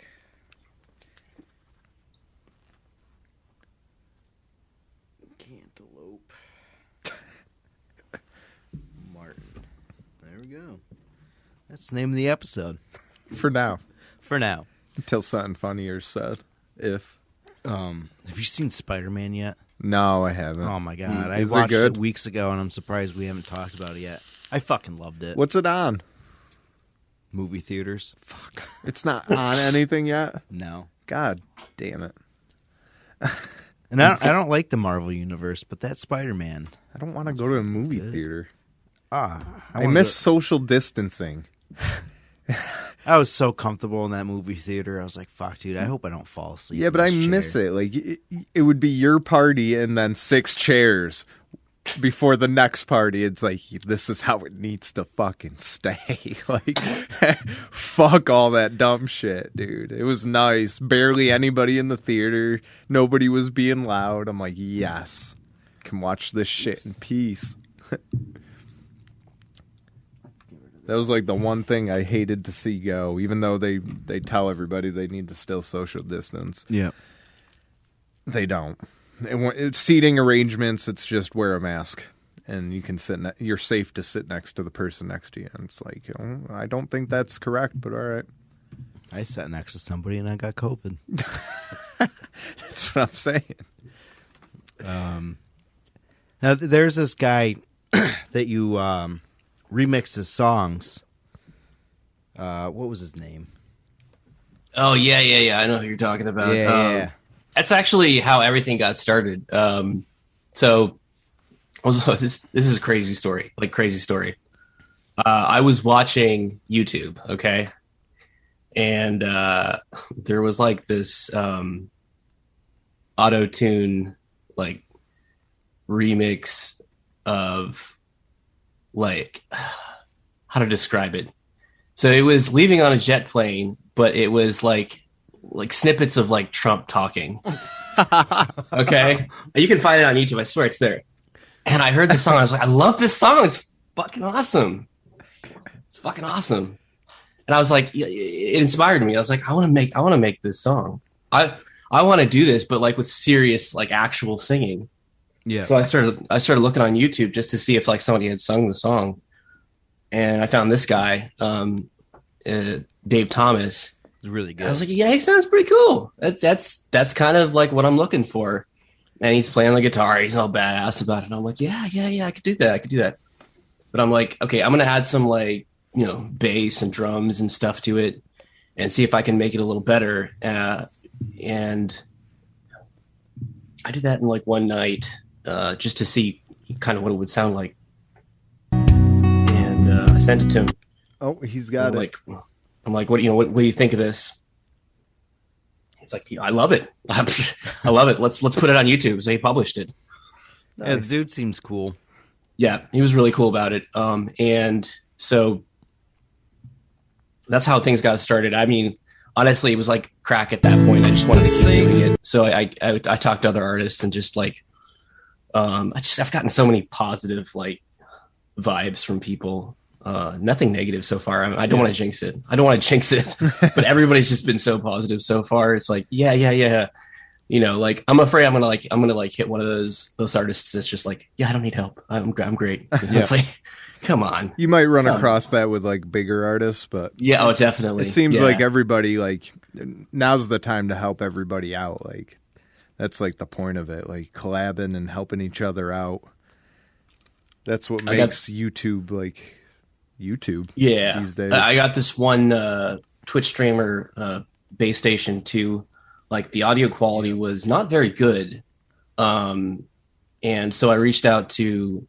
Speaker 2: Cantaloupe. Martin. There we go. That's the name of the episode.
Speaker 3: For now.
Speaker 2: For now.
Speaker 3: Until something funnier said. If.
Speaker 2: Have you seen Spider-Man yet?
Speaker 3: No, I haven't.
Speaker 2: Oh, my God. I
Speaker 3: Is it
Speaker 2: watched
Speaker 3: good?
Speaker 2: it weeks ago, and I'm surprised we haven't talked about it yet. I fucking loved it.
Speaker 3: What's it on?
Speaker 2: Movie theaters?
Speaker 3: Fuck. It's not on anything yet?
Speaker 2: No.
Speaker 3: God damn it.
Speaker 2: And I don't like the Marvel universe, but that Spider-Man.
Speaker 3: I don't want to go to a movie theater.
Speaker 2: I
Speaker 3: miss social distancing.
Speaker 2: I was so comfortable in that movie theater. I was like, fuck, dude, I hope I don't fall asleep.
Speaker 3: Yeah, but I miss it. Like, it would be your party and then 6 chairs before the next party. It's like, this is how it needs to fucking stay. Like, fuck all that dumb shit, dude. It was nice. Barely anybody in the theater. Nobody was being loud. I'm like, yes. Can watch this shit in peace. That was like the one thing I hated to see go, even though they tell everybody they need to still social distance.
Speaker 2: Yeah.
Speaker 3: They don't. It's seating arrangements, it's just wear a mask. And you can you're safe to sit next to the person next to you. And it's like, I don't think that's correct, but all right.
Speaker 2: I sat next to somebody and I got COVID.
Speaker 3: That's what I'm saying.
Speaker 2: Now, there's this guy that you remix his songs. What was his name?
Speaker 5: Oh, yeah. I know who you're talking about.
Speaker 2: Yeah.
Speaker 5: That's actually how everything got started. This is a crazy story. I was watching YouTube, okay? And there was like this auto-tune like remix of like how to describe it. So it was Leaving on a Jet Plane, but it was like snippets of like Trump talking. Okay? You can find it on YouTube. I swear it's there. And I heard the song. I was like, I love this song. It's fucking awesome. It's fucking awesome. And I was like, it inspired me. I was like, I want to make this song. I want to do this, but like with serious, like actual singing.
Speaker 2: Yeah.
Speaker 5: So I started looking on YouTube just to see if like somebody had sung the song. And I found this guy, Dave Thomas.
Speaker 2: It's really good.
Speaker 5: I was like, yeah, he sounds pretty cool. That's kind of like what I'm looking for. And he's playing the guitar. He's all badass about it. And I'm like, yeah, I could do that. But I'm like, okay, I'm going to add some like, bass and drums and stuff to it and see if I can make it a little better. And I did that in like one night just to see kind of what it would sound like. And I sent it to him.
Speaker 3: Oh, he's got it.
Speaker 5: I'm like, what do you think of this? He's like, I love it. I love it. Let's put it on YouTube. So he published it.
Speaker 2: Nice. Yeah, the dude seems cool.
Speaker 5: Yeah, he was really cool about it. And so that's how things got started. I mean, honestly, it was like crack at that point. I just wanted to keep doing it. So I talked to other artists and just like, I've gotten so many positive like vibes from people. nothing negative so far. I don't want to jinx it. But everybody's just been so positive so far. It's like, yeah. You know, like I'm afraid I'm gonna hit one of those artists that's just like, yeah, I don't need help. I'm great. It's like, come on.
Speaker 3: You might run across that with like bigger artists, but
Speaker 5: yeah, definitely.
Speaker 3: It seems like everybody like now's the time to help everybody out. Like that's like the point of it, like collabing and helping each other out. That's what makes YouTube like YouTube.
Speaker 5: Yeah,
Speaker 3: these days.
Speaker 5: I got this one Twitch streamer base station too. Like the audio quality was not very good. And so I reached out to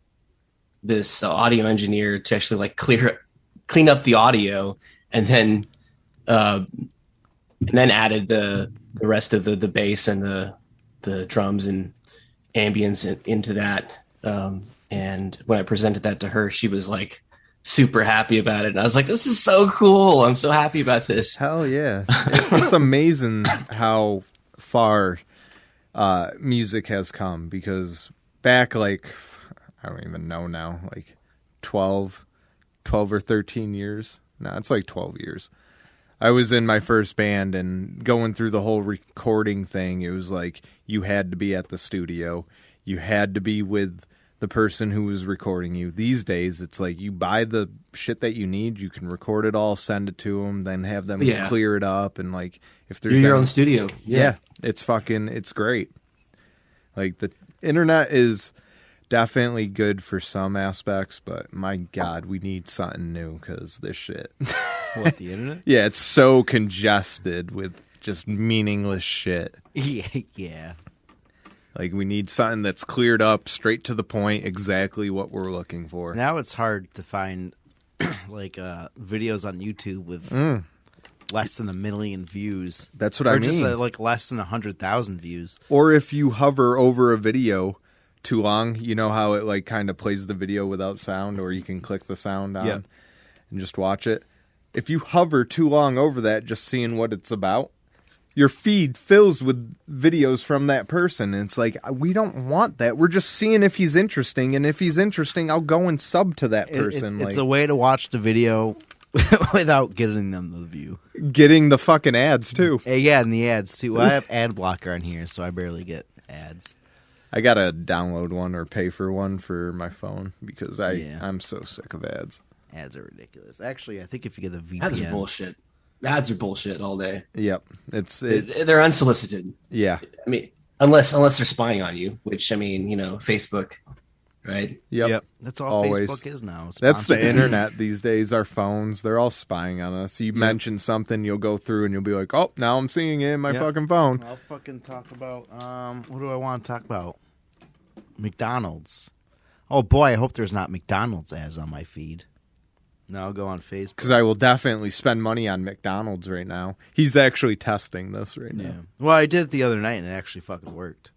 Speaker 5: this audio engineer to actually like clean up the audio and then added the rest of the bass and the drums and ambience into that. And when I presented that to her, she was like super happy about it. And I was like, this is so cool. I'm so happy about this.
Speaker 3: Hell yeah. It's amazing how far music has come, because back like, I don't even know now, like 12 or 13 years. No, it's like 12 years. I was in my first band and going through the whole recording thing. It was like you had to be at the studio. You had to be with the person who was recording you. These days, it's like you buy the shit that you need. You can record it all, send it to them, then have them clear it up. And like, if there's
Speaker 5: your own studio,
Speaker 3: it's great. Like the internet is definitely good for some aspects, but my God, we need something new because this shit.
Speaker 2: What, the internet?
Speaker 3: Yeah, it's so congested with just meaningless shit.
Speaker 2: Yeah.
Speaker 3: Like, we need something that's cleared up, straight to the point, exactly what we're looking for.
Speaker 2: Now it's hard to find, like, videos on YouTube with less than 1 million views.
Speaker 3: That's what I mean.
Speaker 2: Or just, like, less than 100,000 views.
Speaker 3: Or if you hover over a video too long, you know how it, like, kind of plays the video without sound, or you can click the sound on and just watch it. If you hover too long over that, just seeing what it's about, your feed fills with videos from that person. And it's like, we don't want that. We're just seeing if he's interesting. And if he's interesting, I'll go and sub to that person.
Speaker 2: It's a way to watch the video without getting them the view.
Speaker 3: Getting the fucking ads, too.
Speaker 2: Yeah, and the ads, too. Well, I have ad blocker on here, so I barely get ads.
Speaker 3: I got to download one or pay for one for my phone because I'm so sick of ads.
Speaker 2: Ads are ridiculous. Actually, I think if you get a VPN...
Speaker 5: Ads are bullshit. Ads are bullshit all day.
Speaker 3: Yep.
Speaker 5: They're unsolicited.
Speaker 3: Yeah.
Speaker 5: I mean, unless they're spying on you, which, I mean, you know, Facebook, right?
Speaker 3: Yep.
Speaker 2: That's all
Speaker 3: Always.
Speaker 2: Facebook is now.
Speaker 3: That's the internet these days. Our phones, they're all spying on us. You mention something, you'll go through and you'll be like, oh, now I'm seeing it in my fucking phone.
Speaker 2: I'll fucking talk about, what do I want to talk about? McDonald's. Oh, boy, I hope there's not McDonald's ads on my feed. No, I'll go on Facebook.
Speaker 3: Because I will definitely spend money on McDonald's right now. He's actually testing this right now.
Speaker 2: Well, I did it the other night, and it actually fucking worked.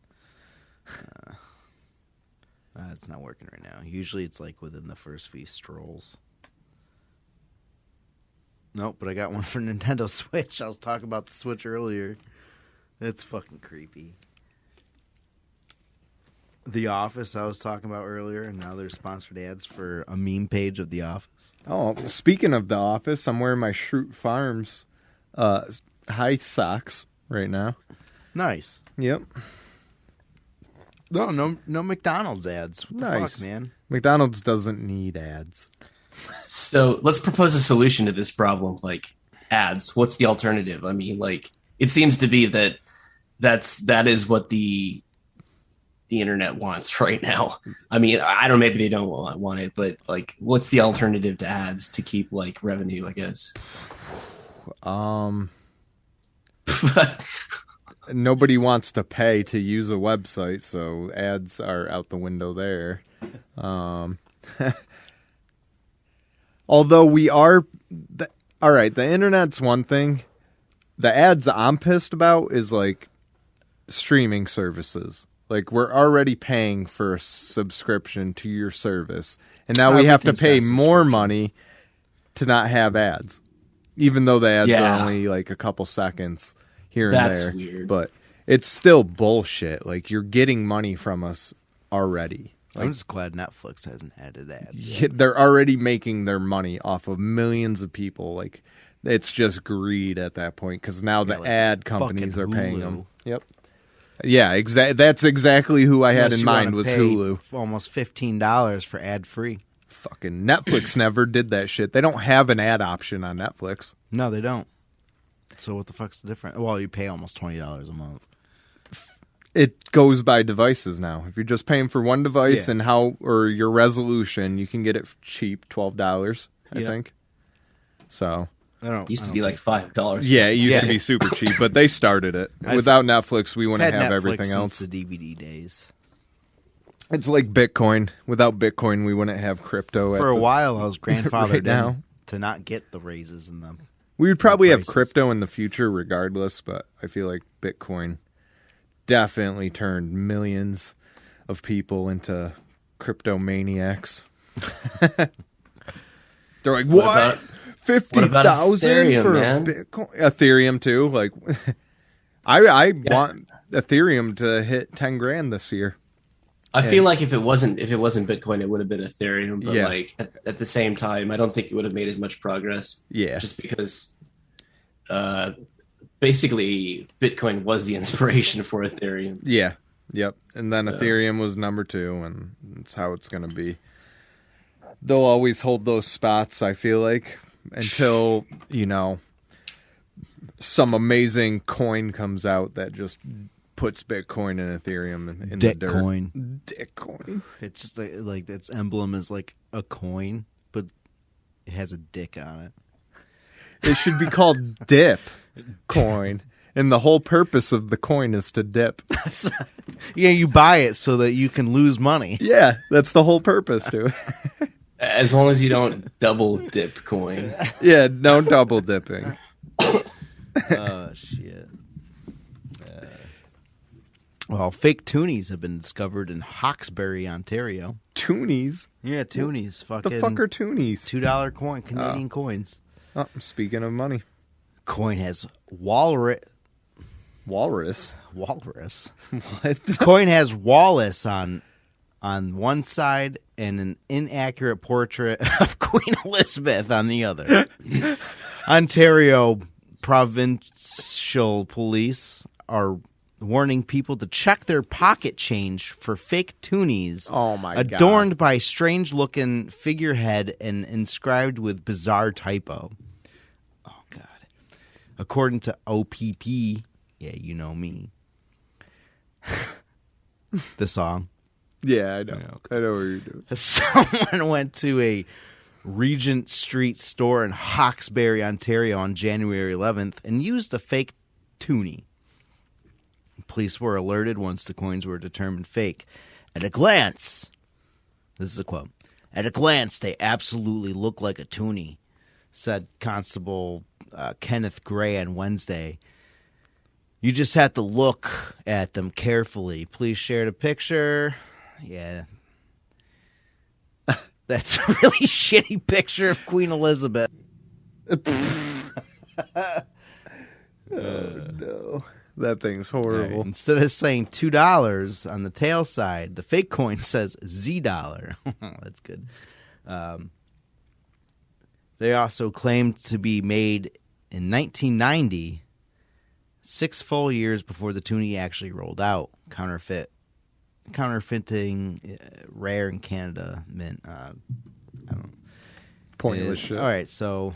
Speaker 2: It's not working right now. Usually it's like within the first few strolls. Nope, but I got one for Nintendo Switch. I was talking about the Switch earlier. It's fucking creepy. The Office I was talking about earlier, and now there's sponsored ads for a meme page of The Office.
Speaker 3: Oh, speaking of The Office, I'm wearing my Schrute Farms high socks right now.
Speaker 2: Nice.
Speaker 3: Yep.
Speaker 2: No McDonald's ads. What the fuck, man?
Speaker 3: McDonald's doesn't need ads.
Speaker 5: So let's propose a solution to this problem, like ads. What's the alternative? I mean, like, it seems to be that is what the internet wants right now. I mean, I don't know, maybe they don't want it, but like, what's the alternative to ads to keep like revenue, I guess?
Speaker 3: Nobody wants to pay to use a website, so ads are out the window there. Although we are all right, the internet's one thing. The ads I'm pissed about is like streaming services. Like, we're already paying for a subscription to your service, and now we have to pay more money to not have ads, even though the ads are only like a couple seconds here and there.
Speaker 5: That's weird.
Speaker 3: But it's still bullshit. Like, you're getting money from us already.
Speaker 2: I'm just glad Netflix hasn't added ads.
Speaker 3: Yeah, they're already making their money off of millions of people. Like, it's just greed at that point because now the ad companies are paying them. Yep. Yeah, that's exactly who I had in mind was Hulu.
Speaker 2: Almost $15 for ad free.
Speaker 3: Fucking Netflix never did that shit. They don't have an ad option on Netflix.
Speaker 2: No, they don't. So what the fuck's the difference? Well, you pay almost $20 a month.
Speaker 3: It goes by devices now. If you're just paying for one device and or your resolution, you can get it cheap, $12, I think. So
Speaker 5: it used to be like $5.
Speaker 3: Yeah, it used to be super cheap, but they started it. Without Netflix, we wouldn't have
Speaker 2: Netflix
Speaker 3: everything else.
Speaker 2: Since the DVD days.
Speaker 3: It's like Bitcoin. Without Bitcoin, we wouldn't have crypto.
Speaker 2: For a while, I was grandfathered
Speaker 3: now.
Speaker 2: in to not get the raises in them.
Speaker 3: We would probably have crypto in the future regardless, but I feel like Bitcoin definitely turned millions of people into cryptomaniacs. They're like, what? 50,000 for Bitcoin? Ethereum too. Like, I want Ethereum to hit 10 grand this year.
Speaker 5: I feel like if it wasn't Bitcoin, it would have been Ethereum. But like at the same time, I don't think it would have made as much progress.
Speaker 3: Yeah,
Speaker 5: just because basically Bitcoin was the inspiration for Ethereum.
Speaker 3: Yeah, yep. And then Ethereum was number 2, and that's how it's going to be. They'll always hold those spots, I feel like, until, some amazing coin comes out that just puts Bitcoin and Ethereum in the dirt. Dickcoin.
Speaker 2: It's like its emblem is like a coin, but it has a dick on it.
Speaker 3: It should be called Dip Coin. And the whole purpose of the coin is to dip.
Speaker 2: Yeah, you buy it so that you can lose money.
Speaker 3: Yeah, that's the whole purpose to it.
Speaker 5: As long as you don't double dip coin.
Speaker 3: Yeah, no double dipping.
Speaker 2: Oh, shit. Well, fake toonies have been discovered in Hawkesbury, Ontario.
Speaker 3: Toonies?
Speaker 2: Yeah, toonies. Fucking
Speaker 3: the fuck are toonies?
Speaker 2: $2 coin, Canadian coins.
Speaker 3: Oh, speaking of money.
Speaker 2: Coin has walrus.
Speaker 3: Walrus?
Speaker 2: What? Coin has Wallace on one side and an inaccurate portrait of Queen Elizabeth on the other. Ontario provincial police are warning people to check their pocket change for fake toonies.
Speaker 3: Oh my God.
Speaker 2: Adorned by strange-looking figurehead and inscribed with bizarre typo. Oh, God. According to OPP, yeah, you know me. The song.
Speaker 3: Yeah, I know. I know what you're doing.
Speaker 2: Someone went to a Regent Street store in Hawkesbury, Ontario on January 11th and used a fake toonie. Police were alerted once the coins were determined fake. At a glance, this is a quote, at a glance, they absolutely look like a toonie, said Constable Kenneth Gray on Wednesday. You just have to look at them carefully. Police shared a picture. Yeah. That's a really shitty picture of Queen Elizabeth.
Speaker 3: Oh, no. That thing's horrible.
Speaker 2: Right. Instead of saying $2 on the tail side, the fake coin says $Z. That's good. They also claimed to be made in 1990, 6 full years before the toonie actually rolled out. Counterfeiting rare in Canada mint. I don't know.
Speaker 3: Pointless shit.
Speaker 2: All right, so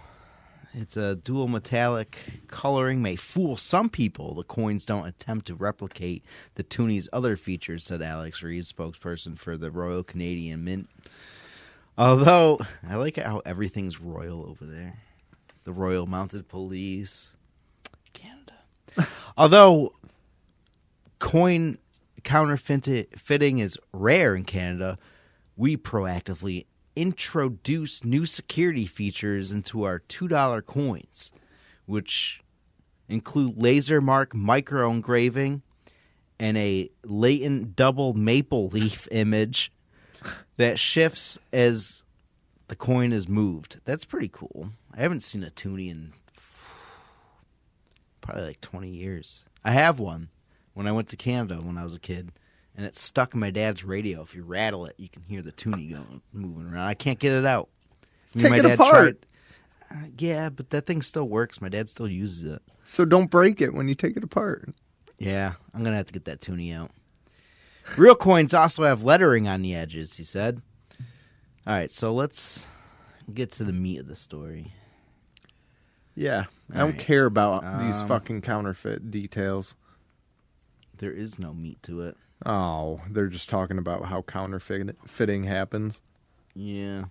Speaker 2: it's a dual metallic coloring may fool some people. The coins don't attempt to replicate the toonie's other features, said Alex Reed, spokesperson for the Royal Canadian Mint. Although, I like how everything's royal over there. The Royal Mounted Police. Canada. Although, coin counterfeiting is rare in Canada, we proactively introduce new security features into our $2 coins, which include laser mark micro engraving and a latent double maple leaf image that shifts as the coin is moved. That's pretty cool. I haven't seen a toonie in probably like 20 years. I have one when I went to Canada when I was a kid, and it's stuck in my dad's radio. If you rattle it, you can hear the toonie moving around. I can't get it out.
Speaker 3: Take
Speaker 2: my
Speaker 3: it
Speaker 2: dad
Speaker 3: apart.
Speaker 2: Yeah, but that thing still works. My dad still uses it.
Speaker 3: So don't break it when you take it apart.
Speaker 2: Yeah, I'm going to have to get that toonie out. Real coins also have lettering on the edges, he said. All right, so let's get to the meat of the story.
Speaker 3: Yeah, I
Speaker 2: All
Speaker 3: don't
Speaker 2: right.
Speaker 3: care about these fucking counterfeit details.
Speaker 2: There is no meat to it.
Speaker 3: Oh, they're just talking about how counterfeiting happens.
Speaker 2: Yeah.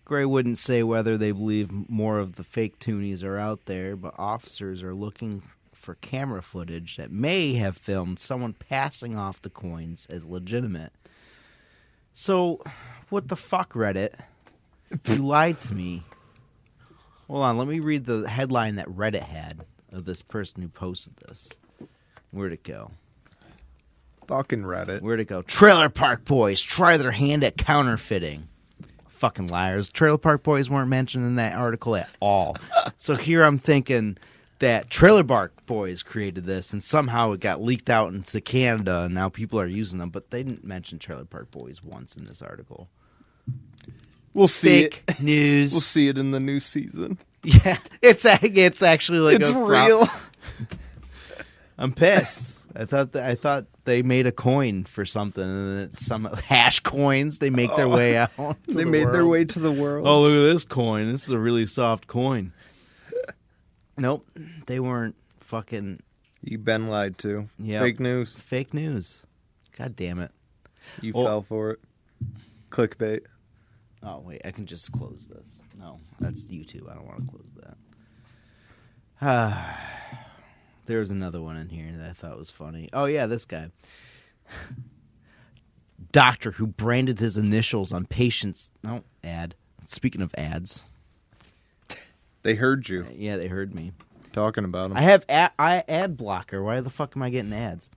Speaker 2: Gray wouldn't say whether they believe more of the fake toonies are out there, but officers are looking for camera footage that may have filmed someone passing off the coins as legitimate. So, what the fuck, Reddit? You lied to me. Hold on, let me read the headline that Reddit had of this person who posted this. Where'd it go?
Speaker 3: Fucking Reddit.
Speaker 2: Where'd it go? Trailer Park Boys try their hand at counterfeiting. Fucking liars. Trailer Park Boys weren't mentioned in that article at all. So here I'm thinking that Trailer Park Boys created this, and somehow it got leaked out into Canada, and now people are using them, but they didn't mention Trailer Park Boys once in this article.
Speaker 3: We'll see
Speaker 2: Fake
Speaker 3: it.
Speaker 2: news.
Speaker 3: We'll see it in the new season.
Speaker 2: Yeah, it's actually like
Speaker 3: It's
Speaker 2: a
Speaker 3: real.
Speaker 2: I'm pissed. I thought they made a coin for something, and it's some hash coins. They make their way out.
Speaker 3: They made their way to the world.
Speaker 2: Oh, look at this coin. This is a really soft coin. Nope, they weren't fucking.
Speaker 3: You've been lied to.
Speaker 2: Yep.
Speaker 3: Fake news.
Speaker 2: Fake news. God damn it.
Speaker 3: You
Speaker 2: Well-
Speaker 3: fell for it. Clickbait.
Speaker 2: Oh, wait, I can just close this. No, that's YouTube. I don't want to close that. There was another one in here that I thought was funny. Oh, yeah, this guy. Doctor who branded his initials on patients. No, ad. Speaking of ads.
Speaker 3: They heard you
Speaker 2: Yeah, they heard me.
Speaker 3: talking about them.
Speaker 2: I have ad blocker. Why the fuck am I getting ads?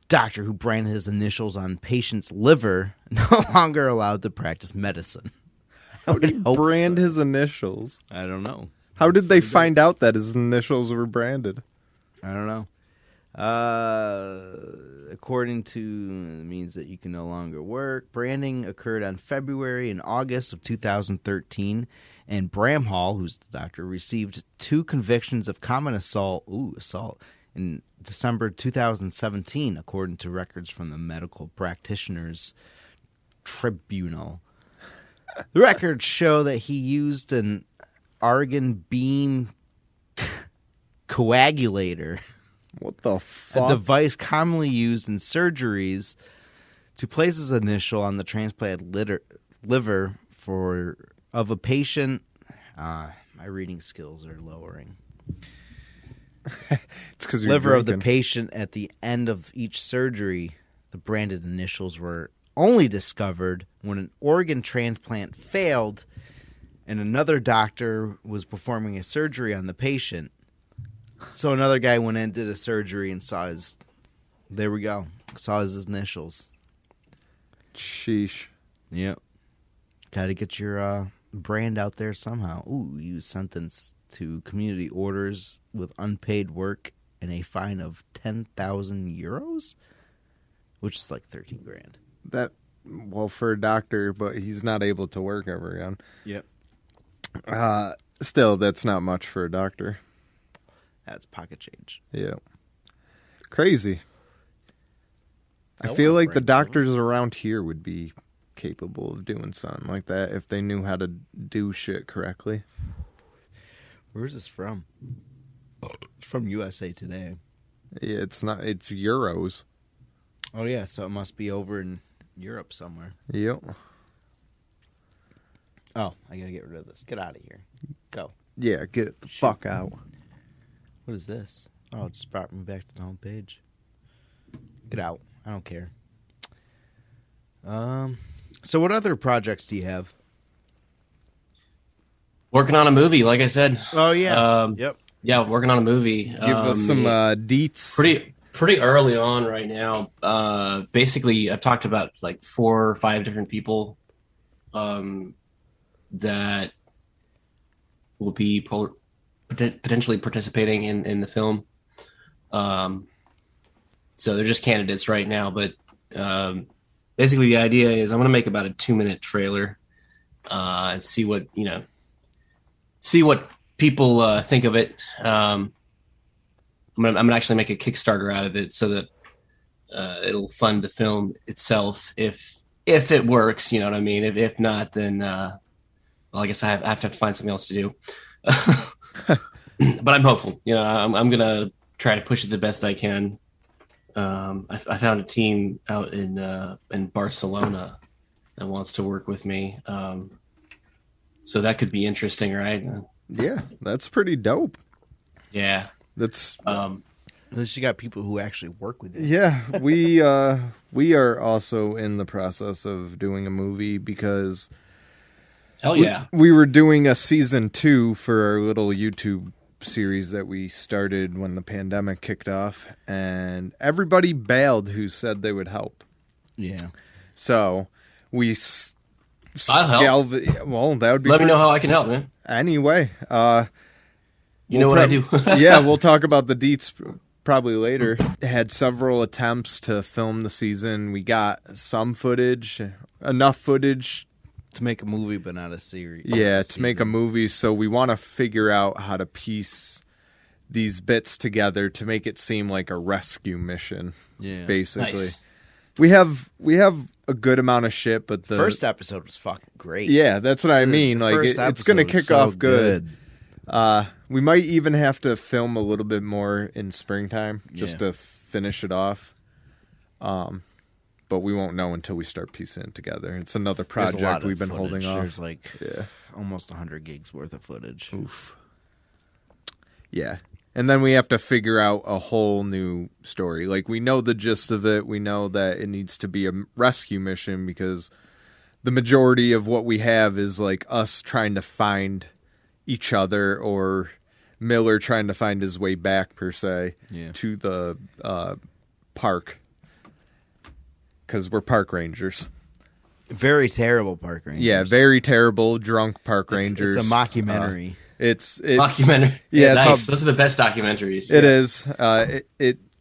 Speaker 2: Doctor who branded his initials on patient's liver no longer allowed to practice medicine.
Speaker 3: How did he
Speaker 2: hope
Speaker 3: brand
Speaker 2: so.
Speaker 3: his initials?
Speaker 2: I don't know.
Speaker 3: How did they find out that his initials were branded?
Speaker 2: I don't know. According to it means that you can no longer work. Branding occurred on February and August of 2013, and Bramhall, who's the doctor, received 2 convictions of common assault in December 2017, according to records from the Medical Practitioners Tribunal. The records show that he used an argon beam coagulator,
Speaker 3: What the
Speaker 2: a
Speaker 3: fuck?
Speaker 2: device commonly used in surgeries, to place his initial on the transplanted liver of a patient. My reading skills are lowering.
Speaker 3: It's because you're
Speaker 2: Liver of the
Speaker 3: drinking.
Speaker 2: patient at the end of each surgery. The branded initials were only discovered when an organ transplant failed and another doctor was performing a surgery on the patient. So another guy went in, did a surgery, and saw his initials.
Speaker 3: Sheesh.
Speaker 2: Yep. Got to get your brand out there somehow. Ooh, he was sentenced to community orders with unpaid work and a fine of 10,000 euros, which is like 13 grand.
Speaker 3: That, well, for a doctor, but he's not able to work ever again.
Speaker 2: Yep.
Speaker 3: Still, that's not much for a doctor.
Speaker 2: That's pocket change.
Speaker 3: Yeah. Crazy. I
Speaker 2: I
Speaker 3: feel
Speaker 2: want
Speaker 3: like the
Speaker 2: brand
Speaker 3: doctors around here would be capable of doing something like that if they knew how to do shit correctly.
Speaker 2: Where's this from? It's from USA Today.
Speaker 3: Yeah, it's euros.
Speaker 2: Oh, yeah, so it must be over in Europe somewhere.
Speaker 3: Yep.
Speaker 2: Oh, I gotta get rid of this. Get out of here. Go.
Speaker 3: Yeah, get the fuck out.
Speaker 2: What is this? Oh, it just brought me back to the home page. Get out. I don't care. So what other projects do you have?
Speaker 5: Working on a movie, like I said.
Speaker 2: Oh, yeah.
Speaker 5: Yep. Yeah, working on a movie.
Speaker 3: Give us some deets.
Speaker 5: Pretty early on right now. Basically, I've talked about like 4 or 5 different people that will be potentially participating in the film. So they're just candidates right now, but Basically, the idea is I'm going to make about a 2-minute trailer and see what people think of it. I'm gonna actually make a Kickstarter out of it so that it'll fund the film itself if it works. You know what I mean? If not, then well, I guess I have to find something else to do. But I'm hopeful. You know, I'm gonna try to push it the best I can. I found a team out in Barcelona that wants to work with me. So that could be interesting, right?
Speaker 3: Yeah, that's pretty dope.
Speaker 5: Yeah.
Speaker 3: That's
Speaker 2: At least you got people who actually work with you.
Speaker 3: yeah. We are also in the process of doing a movie because
Speaker 5: Hell yeah.
Speaker 3: we were doing a season 2 for our little YouTube series that we started when the pandemic kicked off, and everybody bailed who said they would help.
Speaker 2: Yeah.
Speaker 3: So we
Speaker 5: I'll help.
Speaker 3: well, that would be
Speaker 5: Let me know how I can help, man.
Speaker 3: anyway.
Speaker 5: You know what I do.
Speaker 3: Yeah, we'll talk about the deets probably later. Had several attempts to film the season. We got some footage, enough footage
Speaker 2: To make a movie, but not a series.
Speaker 3: yeah, to make a movie. So we want to figure out how to piece these bits together to make it seem like a rescue mission.
Speaker 2: Yeah.
Speaker 3: Basically,
Speaker 5: Nice.
Speaker 3: we have a good amount of shit, but the
Speaker 2: First episode was fucking great.
Speaker 3: yeah, that's what I mean.
Speaker 2: The
Speaker 3: Like
Speaker 2: first
Speaker 3: it's going to
Speaker 2: episode was
Speaker 3: kick
Speaker 2: so
Speaker 3: off good. We might even have to film a little bit more in springtime just
Speaker 2: Yeah.
Speaker 3: to finish it off. But we won't know until we start piecing it together. It's another
Speaker 2: There's a lot
Speaker 3: project
Speaker 2: of
Speaker 3: we've been
Speaker 2: footage.
Speaker 3: holding off.
Speaker 2: There's like
Speaker 3: Yeah.
Speaker 2: almost 100 gigs worth of footage.
Speaker 3: Oof. Yeah. And then we have to figure out a whole new story. Like, we know the gist of it. We know that it needs to be a rescue mission because the majority of what we have is like us trying to find each other or Miller trying to find his way back, per se,
Speaker 2: Yeah.
Speaker 3: to the park. Because we're park rangers.
Speaker 2: Very terrible park rangers.
Speaker 3: Yeah, very terrible drunk park
Speaker 2: It's-
Speaker 3: rangers.
Speaker 2: It's a mockumentary.
Speaker 5: Documentary.
Speaker 3: Yeah, it's
Speaker 5: nice.
Speaker 3: all-
Speaker 5: Those are the best documentaries.
Speaker 3: It is.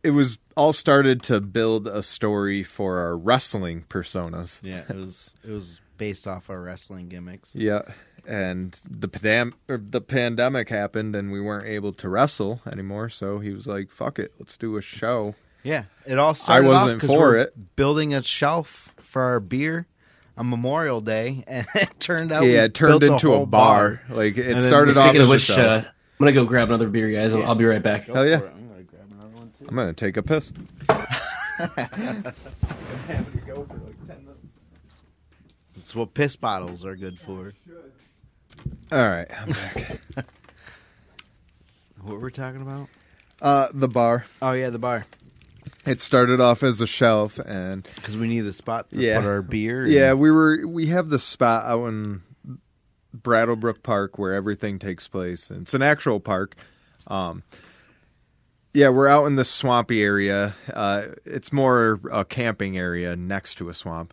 Speaker 3: It was all started to build a story for our wrestling personas.
Speaker 2: Yeah, it was based off our wrestling gimmicks.
Speaker 3: Yeah, and the pandemic happened, and we weren't able to wrestle anymore. So he was like, "Fuck it, let's do a show."
Speaker 2: Yeah, it all started
Speaker 3: wasn't
Speaker 2: off 'cause
Speaker 3: for
Speaker 2: we're
Speaker 3: it.
Speaker 2: building a shelf for our beer on Memorial Day, and it turned out
Speaker 3: Yeah, it turned
Speaker 2: built
Speaker 3: into a
Speaker 2: whole
Speaker 3: bar. Like it
Speaker 2: then
Speaker 3: started off
Speaker 5: Speaking
Speaker 3: as
Speaker 5: of
Speaker 3: a
Speaker 5: which,
Speaker 3: show.
Speaker 5: I'm gonna go grab another beer, guys. I'll be right back.
Speaker 3: Hell yeah.
Speaker 2: For it. I'm gonna grab another one too.
Speaker 3: I'm gonna take a piss.
Speaker 2: It's what piss bottles are good for.
Speaker 3: All right, I'm back.
Speaker 2: What were we talking about?
Speaker 3: The bar.
Speaker 2: Oh yeah, the bar.
Speaker 3: It started off as a shelf, and
Speaker 2: Because we need a spot to
Speaker 3: Yeah.
Speaker 2: put our beer.
Speaker 3: yeah,
Speaker 2: and-
Speaker 3: we have the spot out in Brattlebrook Park where everything takes place. It's an actual park. Yeah, we're out in this swampy area. It's more a camping area next to a swamp.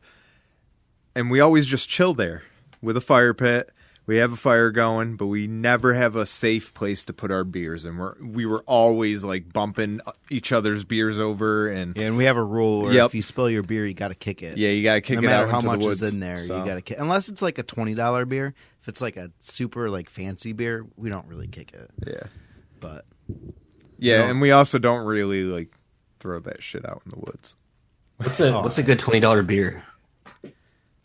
Speaker 3: And we always just chill there with a fire pit. We have a fire going, but we never have a safe place to put our beers. And we were always like bumping each other's beers over. And
Speaker 2: Yeah, and we have a rule where
Speaker 3: Yep.
Speaker 2: if you spill your beer, you got to kick it.
Speaker 3: yeah, you got to kick
Speaker 2: no
Speaker 3: it
Speaker 2: matter
Speaker 3: out
Speaker 2: how
Speaker 3: into
Speaker 2: much
Speaker 3: the woods.
Speaker 2: is in there,
Speaker 3: So-
Speaker 2: you got to kick. Unless it's like a $20 beer. If it's like a super like fancy beer, we don't really kick it.
Speaker 3: Yeah.
Speaker 2: But
Speaker 3: Yeah,
Speaker 2: No.
Speaker 3: and we also don't really like throw that shit out in the woods.
Speaker 5: What's a good $20 beer?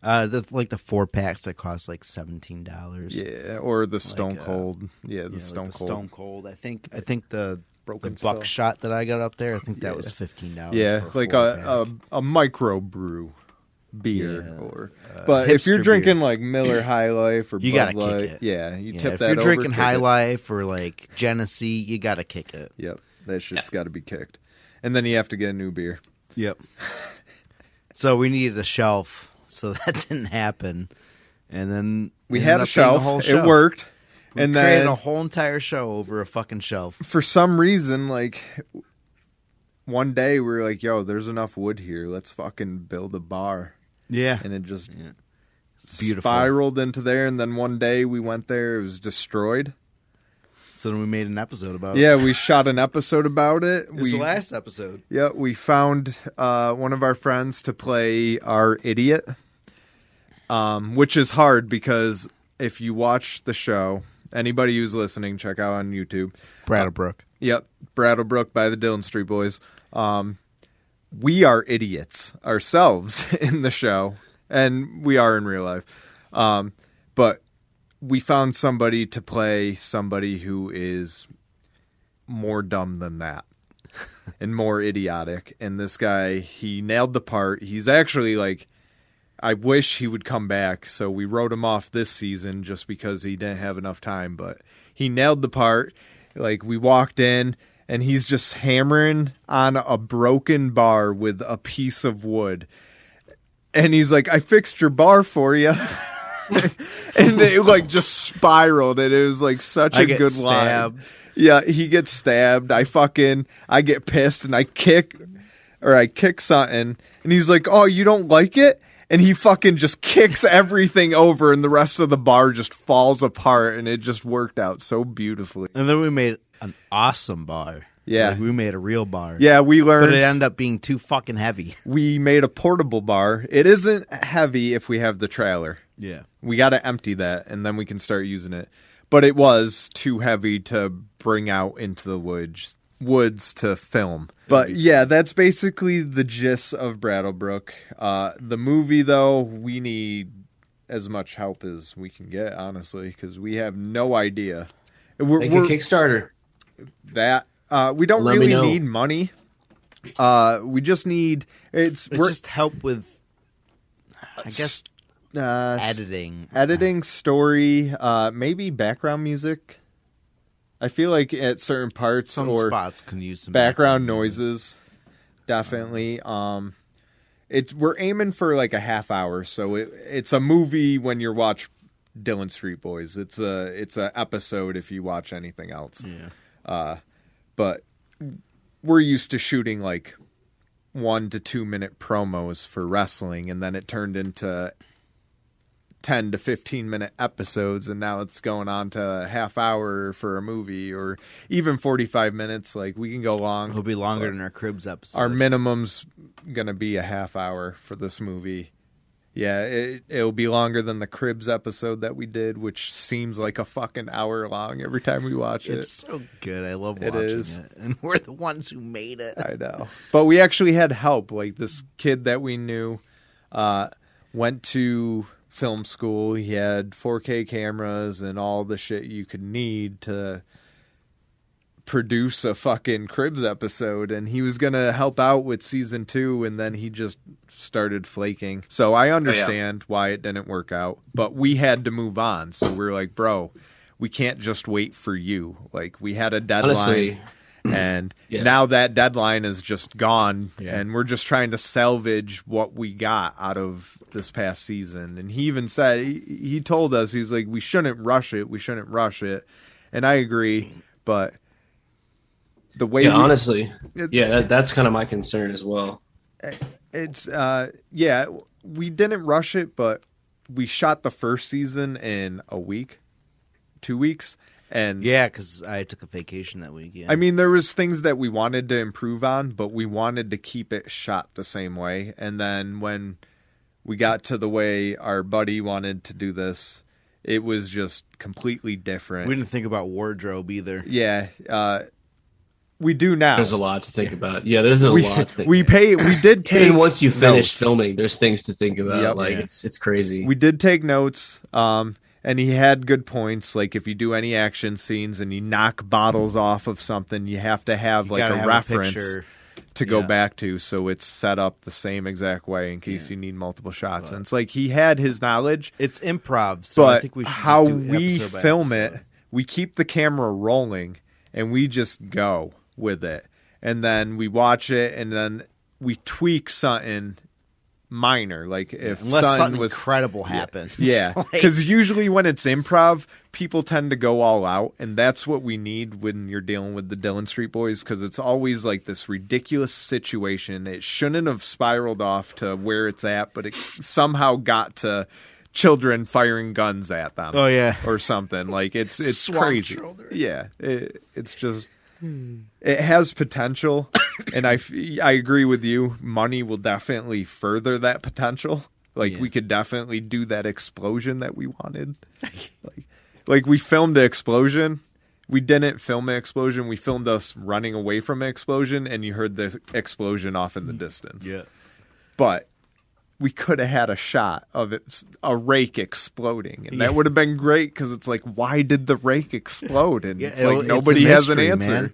Speaker 2: like the 4-packs that cost like $17.
Speaker 3: Yeah, or the Stone
Speaker 2: Like,
Speaker 3: Cold. Yeah, the
Speaker 2: Yeah,
Speaker 3: Stone
Speaker 2: like the
Speaker 3: Cold.
Speaker 2: Stone Cold. I think the
Speaker 3: Broken
Speaker 2: buckshot that I got up there. I think that
Speaker 3: Yeah.
Speaker 2: was $15.
Speaker 3: Yeah,
Speaker 2: for
Speaker 3: like
Speaker 2: 4-pack.
Speaker 3: a micro brew beer,
Speaker 2: Yeah.
Speaker 3: or but if you're
Speaker 2: hipster
Speaker 3: drinking
Speaker 2: beer.
Speaker 3: like Miller High Life or
Speaker 2: You
Speaker 3: Bud
Speaker 2: gotta kick
Speaker 3: Light,
Speaker 2: it.
Speaker 3: yeah, you
Speaker 2: Yeah,
Speaker 3: tip
Speaker 2: if
Speaker 3: that
Speaker 2: you're
Speaker 3: over.
Speaker 2: drinking
Speaker 3: kick
Speaker 2: High
Speaker 3: it.
Speaker 2: Life or like Genesee, you got to kick it.
Speaker 3: Yep, that shit's got to be kicked, and then you have to get a new beer.
Speaker 2: Yep. So we needed a shelf, so that didn't happen. And then
Speaker 3: We
Speaker 2: it
Speaker 3: had
Speaker 2: ended
Speaker 3: a
Speaker 2: up being
Speaker 3: shelf.
Speaker 2: whole
Speaker 3: It
Speaker 2: show.
Speaker 3: worked,
Speaker 2: We
Speaker 3: and
Speaker 2: created
Speaker 3: then
Speaker 2: a whole entire show over a fucking shelf.
Speaker 3: for some reason, like one day we were like, "Yo, there's enough wood here. Let's fucking build a bar."
Speaker 2: Yeah.
Speaker 3: And it just
Speaker 2: It's beautiful.
Speaker 3: spiraled into there. And then one day we went there, it was destroyed.
Speaker 2: So then we made an episode about it.
Speaker 3: Yeah, we shot an episode about it.
Speaker 2: It was the last episode.
Speaker 3: Yeah, we found one of our friends to play our idiot, which is hard because if you watch the show, anybody who's listening, check out on YouTube.
Speaker 2: Brattlebrook.
Speaker 3: Yep, Brattlebrook by the Dillon Street Boys. We are idiots ourselves in the show, and we are in real life. But we found somebody to play somebody who is more dumb than that and more idiotic. And this guy, he nailed the part. He's actually like, I wish he would come back. So we wrote him off this season just because he didn't have enough time. But he nailed the part. Like, we walked in and he's just hammering on a broken bar with a piece of wood. And he's like, I fixed your bar for you. And it like just spiraled, and it was like such a good line. Yeah, he gets stabbed. I get pissed and I kick something, and he's like, "Oh, you don't like it?" And he fucking just kicks everything over, and the rest of the bar just falls apart, and it just worked out so beautifully.
Speaker 2: And then we made an awesome bar.
Speaker 3: Yeah.
Speaker 2: Like, we made a real bar.
Speaker 3: Yeah, we learned.
Speaker 2: But it ended up being too fucking heavy.
Speaker 3: We made a portable bar. It isn't heavy if we have the trailer.
Speaker 2: Yeah.
Speaker 3: We got to empty that, and then we can start using it. But it was too heavy to bring out into the woods to film. But yeah, that's basically the gist of Brattlebrook. The movie, though, we need as much help as we can get, honestly, because we have no idea.
Speaker 5: Make a Kickstarter.
Speaker 3: We don't
Speaker 5: Let me
Speaker 3: really
Speaker 5: know.
Speaker 3: need money. We just need
Speaker 2: It's just help with, I guess,
Speaker 3: editing,
Speaker 2: editing.
Speaker 3: story, maybe background music. I feel like at certain parts
Speaker 2: Some
Speaker 3: or
Speaker 2: spots can use some
Speaker 3: background
Speaker 2: music.
Speaker 3: noises, definitely. We're aiming for like a half hour, so it's a movie when you watch Dillon Street Boys. It's a episode if you watch anything else.
Speaker 2: Yeah.
Speaker 3: But we're used to shooting like 1 to 2 minute promos for wrestling, and then it turned into 10 to 15 minute episodes, and now it's going on to a half hour for a movie, or even 45 minutes. Like, we can go long.
Speaker 2: It'll be longer than our Cribs episode.
Speaker 3: Our minimum's gonna be a half hour for this movie. Yeah, it'll be longer than the Cribs episode that we did, which seems like a fucking hour long every time we watch it.
Speaker 2: It's so good. I love
Speaker 3: It
Speaker 2: watching
Speaker 3: is.
Speaker 2: it. And we're the ones who made it.
Speaker 3: I know. But we actually had help. Like, this kid that we knew went to film school. He had 4K cameras and all the shit you could need to produce a fucking Cribs episode, and he was going to help out with season 2, and then he just started flaking. So I understand why it didn't work out, but we had to move on. So we're like, bro, we can't just wait for you. Like, we had a deadline.
Speaker 5: Honestly,
Speaker 3: And
Speaker 5: Yeah.
Speaker 3: now that deadline is just gone,
Speaker 2: Yeah.
Speaker 3: and we're just trying to salvage what we got out of this past season. And he even said, he told us, he's like, we shouldn't rush it. We shouldn't rush it. And I agree, but the way
Speaker 5: yeah, honestly, that's kind of my concern as well.
Speaker 3: it's we didn't rush it, but we shot the first season in a week, 2 weeks. And
Speaker 2: Yeah, because I took a vacation that week. Yeah.
Speaker 3: I mean, there was things that we wanted to improve on, but we wanted to keep it shot the same way. And then when we got to the way our buddy wanted to do this, it was just completely different.
Speaker 2: we didn't think about wardrobe either.
Speaker 3: Yeah, we do now.
Speaker 5: There's a lot to think about. Yeah, there's a lot to think
Speaker 3: we did take
Speaker 5: Even once you finish
Speaker 3: notes.
Speaker 5: filming, there's things to think about.
Speaker 3: Yep.
Speaker 5: Like,
Speaker 2: Yeah.
Speaker 5: it's crazy.
Speaker 3: We did take notes, and he had good points. Like, if you do any action scenes and you knock bottles off of something, you have to have
Speaker 2: You
Speaker 3: like
Speaker 2: gotta
Speaker 3: a
Speaker 2: have
Speaker 3: reference
Speaker 2: picture.
Speaker 3: to go
Speaker 2: Yeah.
Speaker 3: back to, so it's set up the same exact way in case you need multiple shots. And it's like, he had his knowledge,
Speaker 2: It's improv, so I
Speaker 3: but
Speaker 2: think we should
Speaker 3: how
Speaker 2: just do
Speaker 3: we
Speaker 2: episode by
Speaker 3: film
Speaker 2: episode.
Speaker 3: it, we keep the camera rolling and we just go with it. And then we watch it, and then we tweak something minor, like if
Speaker 2: Unless
Speaker 3: something
Speaker 2: something
Speaker 3: was
Speaker 2: incredible happens.
Speaker 3: yeah,
Speaker 2: Like,
Speaker 3: because usually when it's improv, people tend to go all out, and that's what we need when you're dealing with the Dillon Street Boys, because it's always like this ridiculous situation. It shouldn't have spiraled off to where it's at, but it somehow got to children firing guns at them.
Speaker 2: Oh yeah.
Speaker 3: Or something. Like it's
Speaker 2: Swamp
Speaker 3: crazy.
Speaker 2: children.
Speaker 3: Yeah, it's just it has potential, and I agree with you. Money will definitely further that potential. Like we could definitely do that explosion that we wanted. Like we filmed the explosion. We didn't film an explosion. We filmed us running away from an explosion, and you heard the explosion off in the distance.
Speaker 2: Yeah.
Speaker 3: But we could have had a shot of it, a rake exploding, and that would have been great because it's like, why did the rake explode? And it's like nobody has an answer.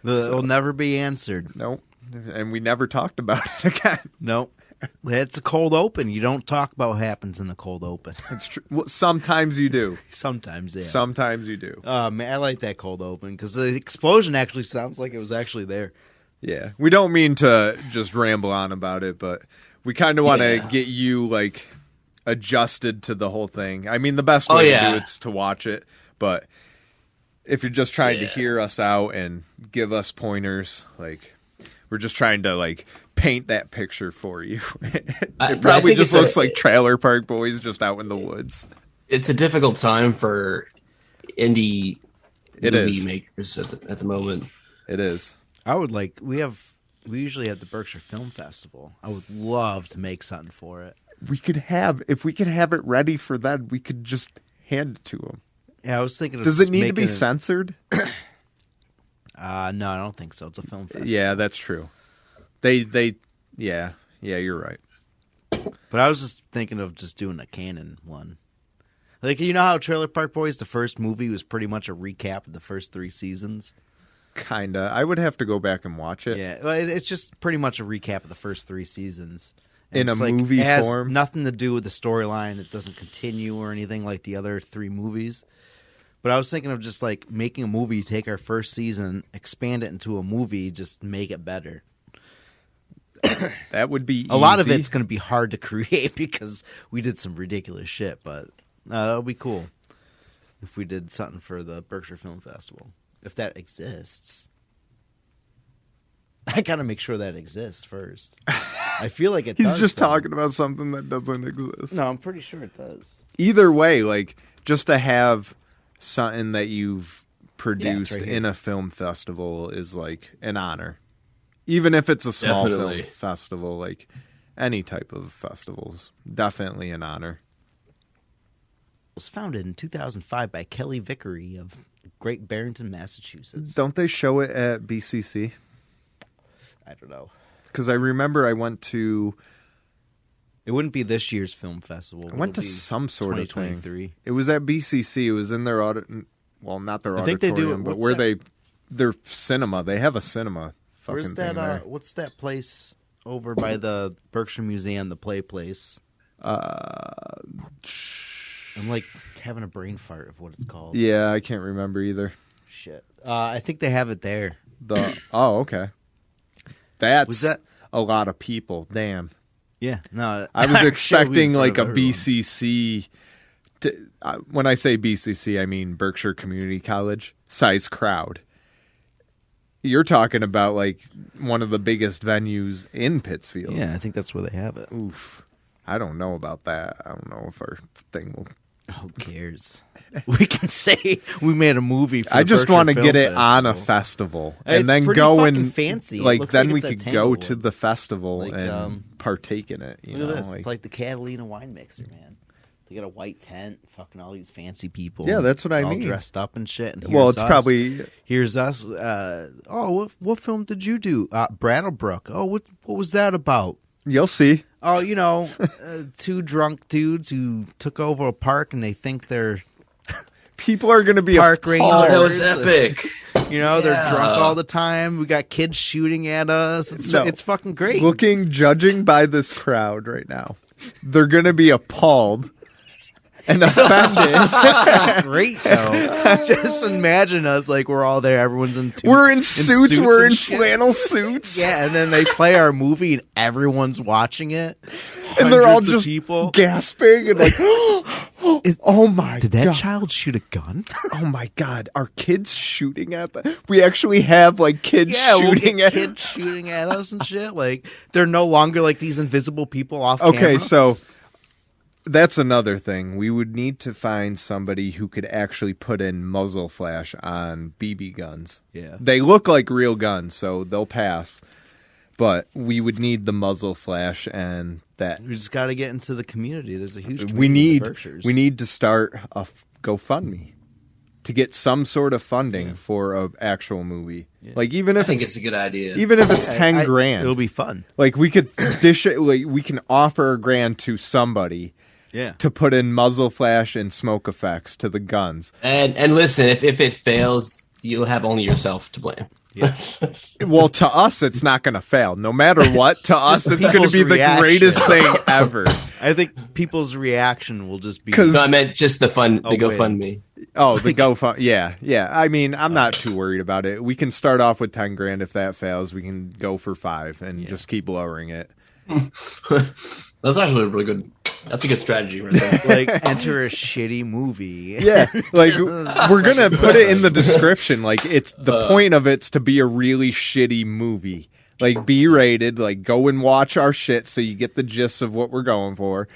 Speaker 2: It'll never be answered.
Speaker 3: Nope. And we never talked about it again.
Speaker 2: Nope. It's a cold open. You don't talk about what happens in the cold open.
Speaker 3: It's true. Well, sometimes you do.
Speaker 2: Sometimes, yeah.
Speaker 3: Sometimes you do.
Speaker 2: Man, I like that cold open because the explosion actually sounds like it was actually there.
Speaker 3: Yeah. We don't mean to just ramble on about it, but we kind of want to get you like adjusted to the whole thing. I mean, the best way to do it's to watch it, but if you're just trying to hear us out and give us pointers, like we're just trying to like paint that picture for you. It probably just looks like Trailer Park Boys just out in the woods.
Speaker 5: It's a difficult time for indie movie makers at the moment.
Speaker 3: It is.
Speaker 2: I would like we usually have the Berkshire Film Festival. I would love to make something for it.
Speaker 3: If we could have it ready for that, we could just hand it to them.
Speaker 2: Yeah, I was thinking.
Speaker 3: Does it need to be censored?
Speaker 2: No, I don't think so. It's a film festival.
Speaker 3: Yeah, that's true. Yeah, you're right.
Speaker 2: But I was just thinking of just doing a canon one. Like, you know how Trailer Park Boys, the first movie, was pretty much a recap of the first 3 seasons?
Speaker 3: Kinda. I would have to go back and watch it.
Speaker 2: Yeah, well, it's just pretty much a recap of the first 3 seasons.
Speaker 3: In a movie
Speaker 2: it has
Speaker 3: form?
Speaker 2: Nothing to do with the storyline. It doesn't continue or anything like the other 3 movies. But I was thinking of just like making a movie, take our first season, expand it into a movie, just make it better.
Speaker 3: That would be easy.
Speaker 2: A lot of it's going to be hard to create because we did some ridiculous shit, but that would be cool if we did something for the Berkshire Film Festival. If that exists. I got to make sure that exists first. I feel like it does.
Speaker 3: He's just talking about something that doesn't exist.
Speaker 2: No, I'm pretty sure it does.
Speaker 3: Either way, like, just to have something that you've produced in a film festival is like an honor. Even if it's a small film festival, like any type of festivals, definitely an honor.
Speaker 2: It was founded in 2005 by Kelly Vickery of Great Barrington, Massachusetts.
Speaker 3: Don't they show it at BCC?
Speaker 2: I don't know.
Speaker 3: Because I remember I went to...
Speaker 2: It wouldn't be this year's film festival.
Speaker 3: I went to some sort of thing. It was at BCC. It was in their well, not their auditorium,
Speaker 2: they do,
Speaker 3: but where their cinema. They have a cinema.
Speaker 2: Where's that? What's that place over by the Berkshire Museum? The Play Place. I'm like having a brain fart of what it's called.
Speaker 3: Yeah, I can't remember either.
Speaker 2: Shit. I think they have it there.
Speaker 3: Okay. That's a lot of people. Damn.
Speaker 2: Yeah. No,
Speaker 3: I was expecting like a BCC. When I say BCC, I mean Berkshire Community College size crowd. You're talking about like one of the biggest venues in Pittsfield.
Speaker 2: Yeah, I think that's where they have it.
Speaker 3: Oof. I don't know about that. I don't know if our thing will...
Speaker 2: Who cares? We can say we made a movie for
Speaker 3: I
Speaker 2: the
Speaker 3: just
Speaker 2: want
Speaker 3: to get it on a festival. And then go and...
Speaker 2: fancy.
Speaker 3: Like, then we could go to the festival and partake in it.
Speaker 2: Look at this. It's like the Catalina wine mixer, man. They got a white tent, fucking all these fancy people.
Speaker 3: Yeah, that's what I
Speaker 2: all
Speaker 3: mean.
Speaker 2: Dressed up and shit. And
Speaker 3: well, it's probably...
Speaker 2: Here's us. What film did you do? Brattlebrook. Oh, what was that about?
Speaker 3: You'll see.
Speaker 2: Oh, 2 drunk dudes who took over a park and they think they're...
Speaker 3: People are going to be
Speaker 2: park rangers.
Speaker 5: Oh, that was epic.
Speaker 2: They're drunk all the time. We got kids shooting at us. It's fucking great.
Speaker 3: Judging by this crowd right now, they're going to be appalled and offended.
Speaker 2: Great, though. Just imagine us like we're all there. Everyone's
Speaker 3: we're in suits. We're in flannel suits.
Speaker 2: Yeah, and then they play our movie and everyone's watching it.
Speaker 3: And they're all just
Speaker 2: people
Speaker 3: gasping and like, oh my God.
Speaker 2: Did that child shoot a gun?
Speaker 3: Oh my God. Are kids shooting at them? We actually have like kids shooting at
Speaker 2: kids shooting at us and shit. Like, they're no longer like these invisible people off
Speaker 3: camera.
Speaker 2: camera.
Speaker 3: So That's another thing. We would need to find somebody who could actually put in muzzle flash on BB guns.
Speaker 2: Yeah.
Speaker 3: They look like real guns, so they'll pass. But we would need the muzzle flash and that.
Speaker 2: We just got to get into the community. There's a huge community of Berkshires.
Speaker 3: We need to start a GoFundMe to get some sort of funding for an actual movie. Yeah. Like even if
Speaker 5: I think it's a good idea.
Speaker 3: Even if it's 10 grand,
Speaker 2: it'll be fun.
Speaker 3: Like we could dish it. Like we can offer $1,000 to somebody.
Speaker 2: Yeah. To
Speaker 3: put in muzzle flash and smoke effects to the guns.
Speaker 5: And listen, if it fails, you'll have only yourself to blame.
Speaker 2: Yeah.
Speaker 3: Well, to us, it's not going to fail. No matter what, to us, it's going to be the greatest thing ever.
Speaker 2: I think people's reaction will just be...
Speaker 5: No, I meant just the GoFundMe.
Speaker 3: Oh, the GoFundMe. Yeah. I mean, I'm not too worried about it. We can start off with 10 grand. If that fails, we can go for 5 and just keep lowering it.
Speaker 5: That's actually a really good... That's a good strategy right there.
Speaker 2: Like, enter a shitty movie.
Speaker 3: Yeah, like, we're going to put it in the description. Like, it's the point of it's to be a really shitty movie. Like, B-rated. Like, go and watch our shit so you get the gist of what we're going for.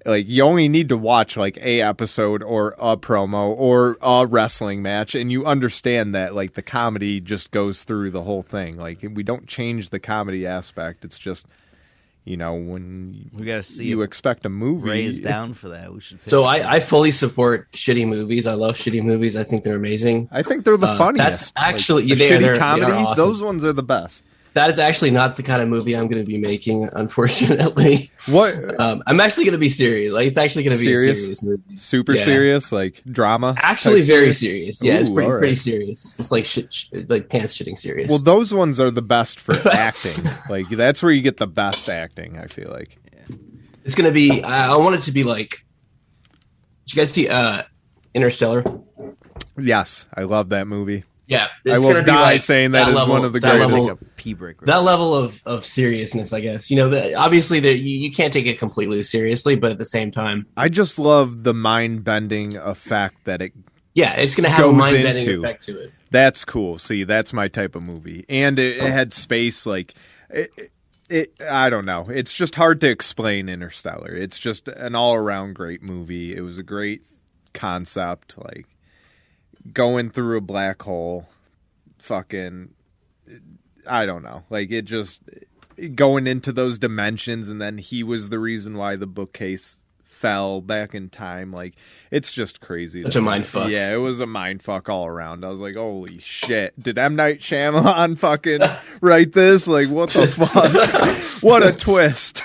Speaker 3: Like, you only need to watch, like, a episode or a promo or a wrestling match, and you understand that, like, the comedy just goes through the whole thing. Like, we don't change the comedy aspect. It's just... You know, when
Speaker 2: we gotta see
Speaker 3: you expect a movie.
Speaker 2: Ray is down for that. We should.
Speaker 5: So I fully support shitty movies. I love shitty movies. I think they're amazing.
Speaker 3: I think they're the funniest.
Speaker 5: That's actually
Speaker 3: like, shitty comedy. Awesome. Those ones are the best.
Speaker 5: That is actually not the kind of movie I'm going to be making, unfortunately.
Speaker 3: What?
Speaker 5: I'm actually going to be serious. Like, it's actually going to be a serious movie.
Speaker 3: Super serious, like drama.
Speaker 5: Actually, very serious. Yeah, it's pretty serious. It's like like pants shitting serious.
Speaker 3: Well, those ones are the best for acting. Like that's where you get the best acting. I feel like
Speaker 5: it's going to be. I want it to be like. Did you guys see Interstellar?
Speaker 3: Yes, I love that movie.
Speaker 5: Yeah,
Speaker 3: I will die saying that is one of the greatest.
Speaker 2: Like a pee break.
Speaker 5: That level of seriousness, I guess. You know, obviously you can't take it completely seriously, but at the same time,
Speaker 3: I just love the mind bending effect that it.
Speaker 5: Yeah, it's going to have a mind bending effect to it.
Speaker 3: That's cool. See, that's my type of movie, and it had space. Like it. I don't know. It's just hard to explain Interstellar. It's just an all around great movie. It was a great concept. Like. Going through a black hole, fucking, I don't know. Like, it just, going into those dimensions, and then he was the reason why the bookcase fell back in time. Like, it's just crazy.
Speaker 5: Such a mindfuck.
Speaker 3: Yeah, it was a mindfuck all around. I was like, holy shit. Did M. Night Shyamalan fucking write this? Like, what the fuck? What a twist.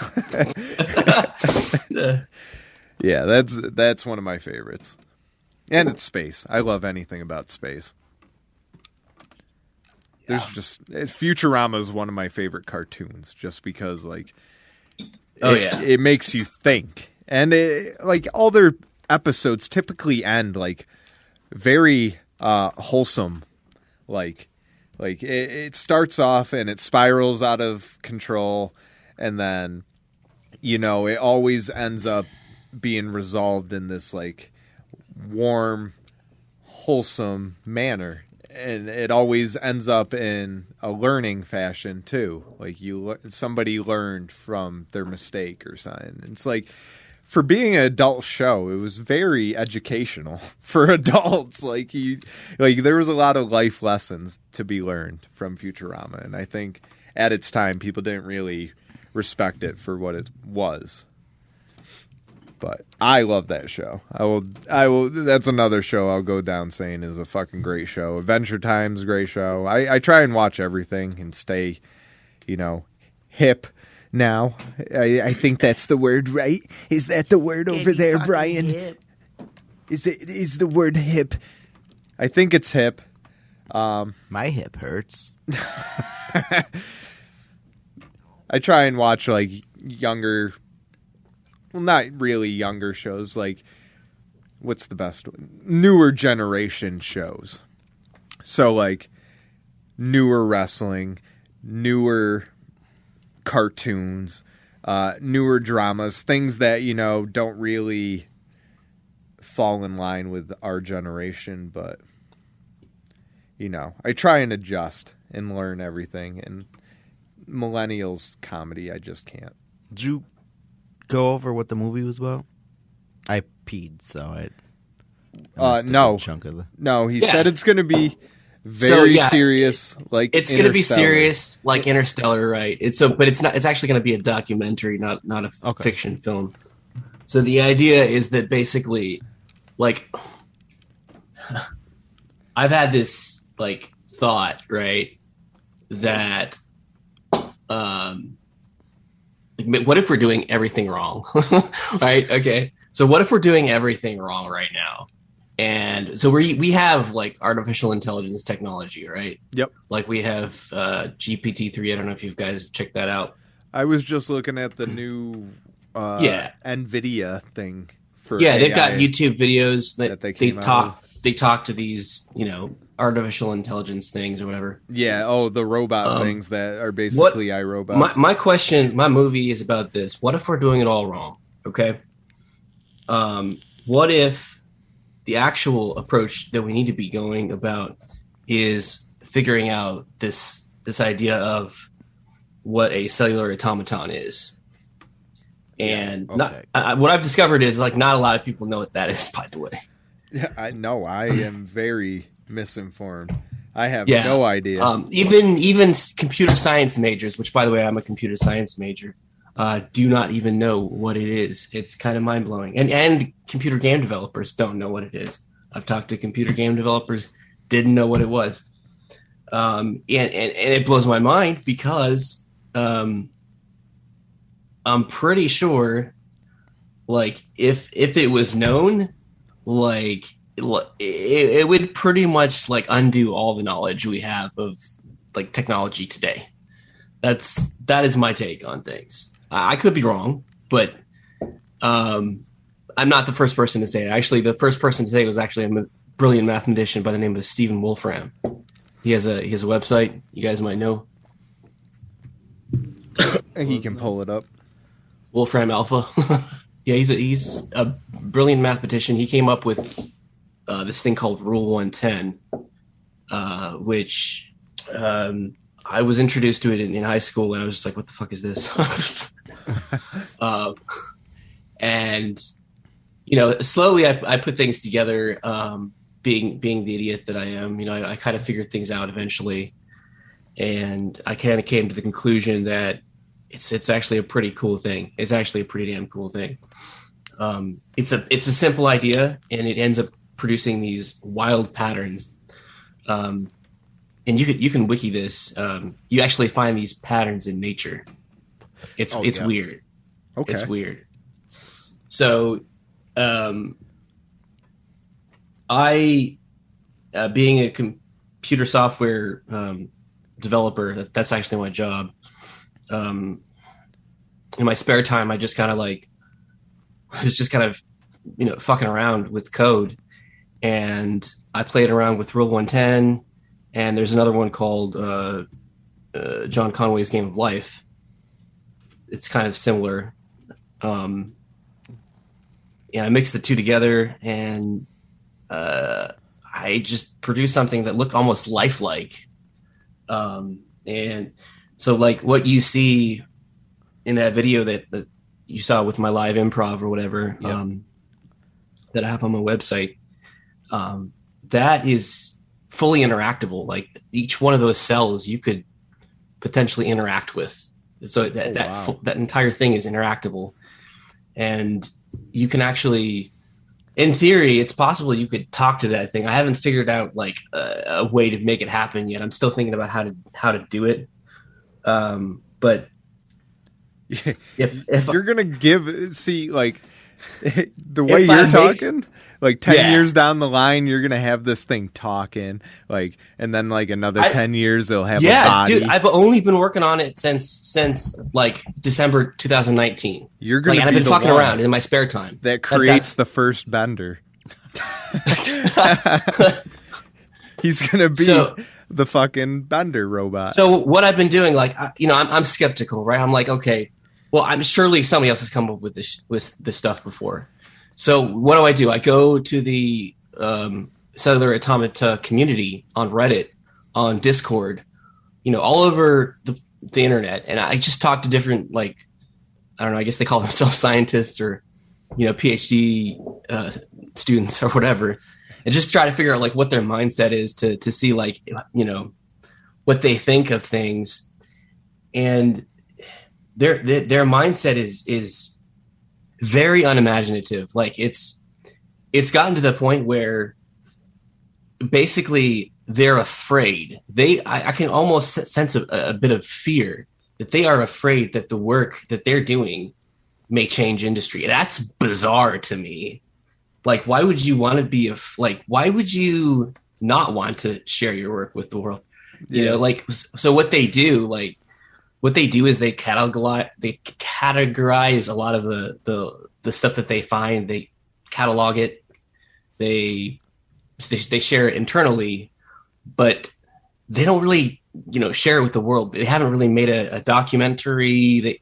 Speaker 3: Yeah, that's one of my favorites. And it's space. I love anything about space. There's just Futurama is one of my favorite cartoons, just because like, it makes you think, and like all their episodes typically end like very wholesome, like it starts off and it spirals out of control, and then it always ends up being resolved in this like. Warm, wholesome manner, and it always ends up in a learning fashion too. Like somebody learned from their mistake or something. It's like for being an adult show, it was very educational for adults. Like there was a lot of life lessons to be learned from Futurama, and I think at its time people didn't really respect it for what it was. But I love that show. I will. That's another show I'll go down saying is a fucking great show. Adventure Time's a great show. I try and watch everything and stay, hip now. I think that's the word, right? Is that the word over there, Brian? Hip. Is the word hip? I think it's hip.
Speaker 2: My hip hurts.
Speaker 3: I try and watch like younger. Well, not really younger shows, like, what's the best one? Newer generation shows. So, like, newer wrestling, newer cartoons, newer dramas, things that, don't really fall in line with our generation, but, I try and adjust and learn everything, and millennials comedy, I just can't.
Speaker 2: Did you go over what the movie was about? I peed, so I missed a
Speaker 3: no.
Speaker 2: good chunk of the.
Speaker 3: No, he
Speaker 5: Yeah.
Speaker 3: said it's going to be very
Speaker 5: yeah,
Speaker 3: serious, like
Speaker 5: It's going to be
Speaker 3: Interstellar.
Speaker 5: serious, like Interstellar, right? But it's not. It's actually going to be a documentary, not a
Speaker 2: Okay.
Speaker 5: fiction film. So the idea is that basically, like, I've had this like thought, right? That, what if we're doing everything wrong, right? Okay, so what if we're doing everything wrong right now? And so we have like artificial intelligence technology, right?
Speaker 3: Yep.
Speaker 5: Like we have GPT-3. I don't know if you guys have checked that out.
Speaker 3: I was just looking at the new NVIDIA thing for
Speaker 5: Yeah, they've
Speaker 3: AI.
Speaker 5: got YouTube videos that
Speaker 3: they
Speaker 5: they
Speaker 3: came out
Speaker 5: talk. They talk to these, artificial intelligence things or whatever.
Speaker 3: Yeah, the robot things that are basically iRobots.
Speaker 5: My question, my movie is about this. What if we're doing it all wrong? Okay. What if the actual approach that we need to be going about is figuring out this idea of what a cellular automaton is? And
Speaker 2: okay.
Speaker 5: what I've discovered is like not a lot of people know what that is, by the way.
Speaker 3: Yeah, I know. I am very misinformed. I have no idea.
Speaker 5: Even computer science majors, which by the way, I'm a computer science major, do not even know what it is. It's kind of mind blowing. And computer game developers don't know what it is. I've talked to computer game developers, didn't know what it was. And it blows my mind because I'm pretty sure, like, if it was known, like, it would pretty much like undo all the knowledge we have of like technology today. That is my take on things. I could be wrong, but I'm not the first person to say it. Actually, the first person to say it was actually a brilliant mathematician by the name of Stephen Wolfram. He has a website you guys might know.
Speaker 3: He can pull it up.
Speaker 5: Wolfram Alpha. Yeah, he's a brilliant mathematician. He came up with this thing called Rule 110, which I was introduced to it in high school, and I was just like, "What the fuck is this?" And slowly I put things together. Being the idiot that I am, I kind of figured things out eventually, and I kind of came to the conclusion that it's actually a pretty cool thing. It's actually a pretty damn cool thing. It's a simple idea, and it ends up producing these wild patterns. And you can wiki this. You actually find these patterns in nature. It's weird.
Speaker 3: Okay.
Speaker 5: It's weird. So, I, being a computer software developer, that's actually my job. In my spare time, I just kind of fucking around with code, and I played around with Rule 110, and there's another one called John Conway's Game of Life. It's kind of similar. And I mixed the two together, and I just produced something that looked almost lifelike. And so, like, what you see in that video that you saw with my live improv or whatever, that I have on my website, that is fully interactable. Like, each one of those cells you could potentially interact with. So that entire thing is interactable, and you can actually, in theory, it's possible you could talk to that thing. I haven't figured out like a way to make it happen yet. I'm still thinking about how to do it. But if
Speaker 3: you're gonna the way you're talking, like 10 years down the line, you're gonna have this thing talking, like, and then like another 10 years, it'll have a body.
Speaker 5: Dude, I've only been working on it since like December 2019.
Speaker 3: You're gonna,
Speaker 5: and I've been fucking around in my spare time.
Speaker 3: That creates the first bender. He's gonna be the fucking bender robot.
Speaker 5: So what I've been doing, like, I'm skeptical, right? I'm like, okay, well, I'm surely somebody else has come up with this stuff before. So what do? I go to the cellular automata community on Reddit, on Discord, all over the internet, and I just talk to different, like, I don't know, I guess they call themselves scientists or PhD students or whatever, and just try to figure out like what their mindset is to see like what they think of things, and their mindset is very unimaginative. Like it's gotten to the point where basically they're afraid. I can almost sense a bit of fear that they are afraid that the work that they're doing may change industry. That's bizarre to me. Like, why would you want to be why would you not want to share your work with the world?
Speaker 3: Yeah.
Speaker 5: So what they do is they categorize a lot of the stuff that they find. They catalog it. They share it internally, but they don't really, share it with the world. They haven't really made a documentary.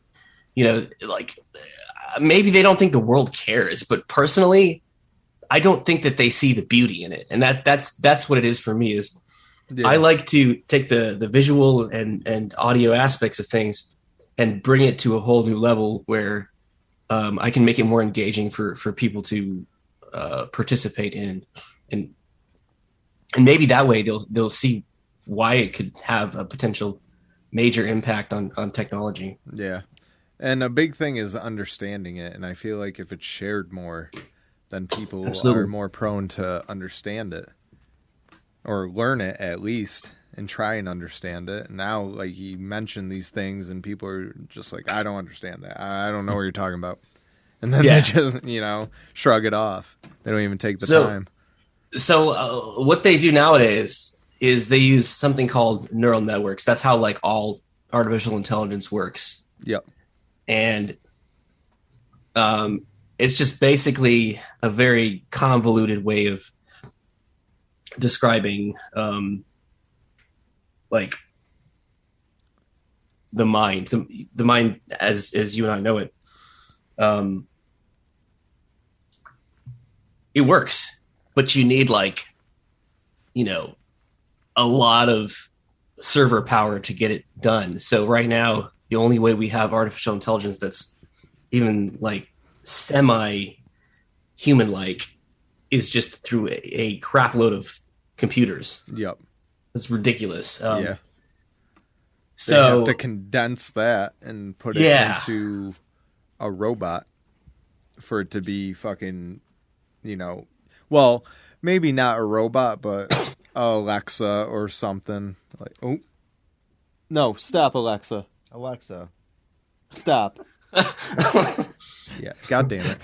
Speaker 5: Maybe they don't think the world cares, but personally, I don't think that they see the beauty in it. And that's what it is for me is I like to take the visual and audio aspects of things and bring it to a whole new level where I can make it more engaging for people to participate in. And maybe that way they'll see why it could have a potential major impact on technology.
Speaker 3: Yeah. And a big thing is understanding it. And I feel like if it's shared more, then people are more prone to understand it or learn it at least and try and understand it. Now, like you mentioned these things and people are just like, I don't understand that. I don't know what you're talking about. And then they just, shrug it off. They don't even take the time.
Speaker 5: So what they do nowadays is they use something called neural networks. That's how like all artificial intelligence works.
Speaker 3: Yep.
Speaker 5: And it's just basically a very convoluted way of describing like the mind, the mind as you and I know it. It works, but you need a lot of server power to get it done. So right now, the only way we have artificial intelligence that's even like semi-human-like is just through a crap load of computers.
Speaker 3: Yep.
Speaker 5: That's ridiculous. So
Speaker 3: they have to condense that and put it into a robot for it to be fucking, well, maybe not a robot, but Alexa or something. Like, oh, no, stop, Alexa.
Speaker 2: Alexa,
Speaker 3: stop. Yeah, God damn it.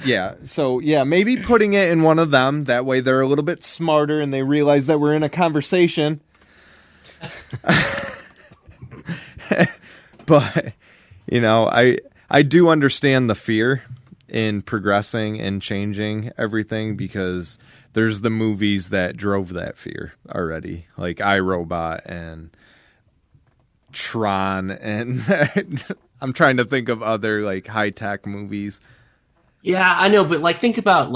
Speaker 3: Yeah, so maybe putting it in one of them. That way they're a little bit smarter and they realize that we're in a conversation. But, I do understand the fear in progressing and changing everything because there's the movies that drove that fear already, like iRobot and Tron, and I'm trying to think of other like high-tech movies.
Speaker 5: Yeah, I know, but think about.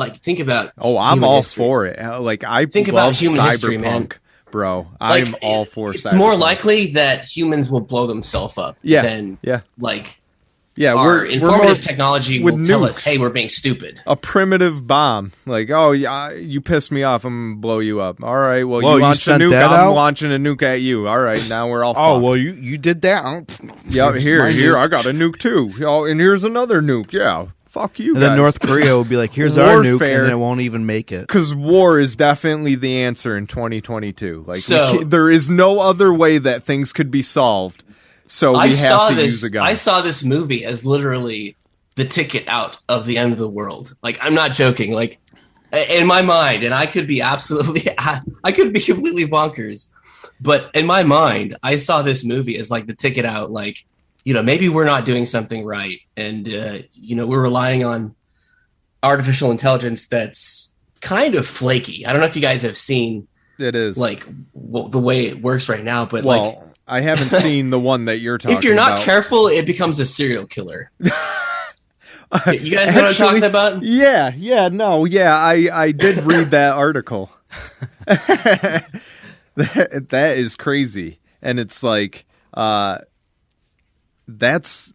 Speaker 3: Oh, I'm all for it. Like I think about human history, man. Bro, I'm all for.
Speaker 5: It's more likely that humans will blow themselves up. Than our informative technology will tell us, "Hey, we're being stupid."
Speaker 3: A primitive bomb, like, "Oh, yeah, you pissed me off. I'm gonna blow you up." All right, well, you launched a nuke. I'm launching a nuke at you. All right, now we're all.
Speaker 2: Oh, well, you did that.
Speaker 3: Yeah, here, I got a nuke too. Oh, and here's another nuke. Yeah. Fuck you,
Speaker 2: and then North Korea will be like, here's our nuke, and it won't even make it.
Speaker 3: Because war is definitely the answer in 2022. Like, there is no other way that things could be solved. So we have to use a gun.
Speaker 5: I saw this movie as literally the ticket out of the end of the world. Like, I'm not joking. Like, in my mind, and I could be completely bonkers, but in my mind, I saw this movie as like the ticket out, like, maybe we're not doing something right. And, we're relying on artificial intelligence that's kind of flaky. I don't know if you guys have seen
Speaker 3: it is
Speaker 5: like the way it works right now, but
Speaker 3: I haven't seen the one that you're talking about.
Speaker 5: If you're not careful, it becomes a serial killer. You guys know what I'm talking about?
Speaker 3: Yeah. I did read that article. That is crazy. And it's like, it's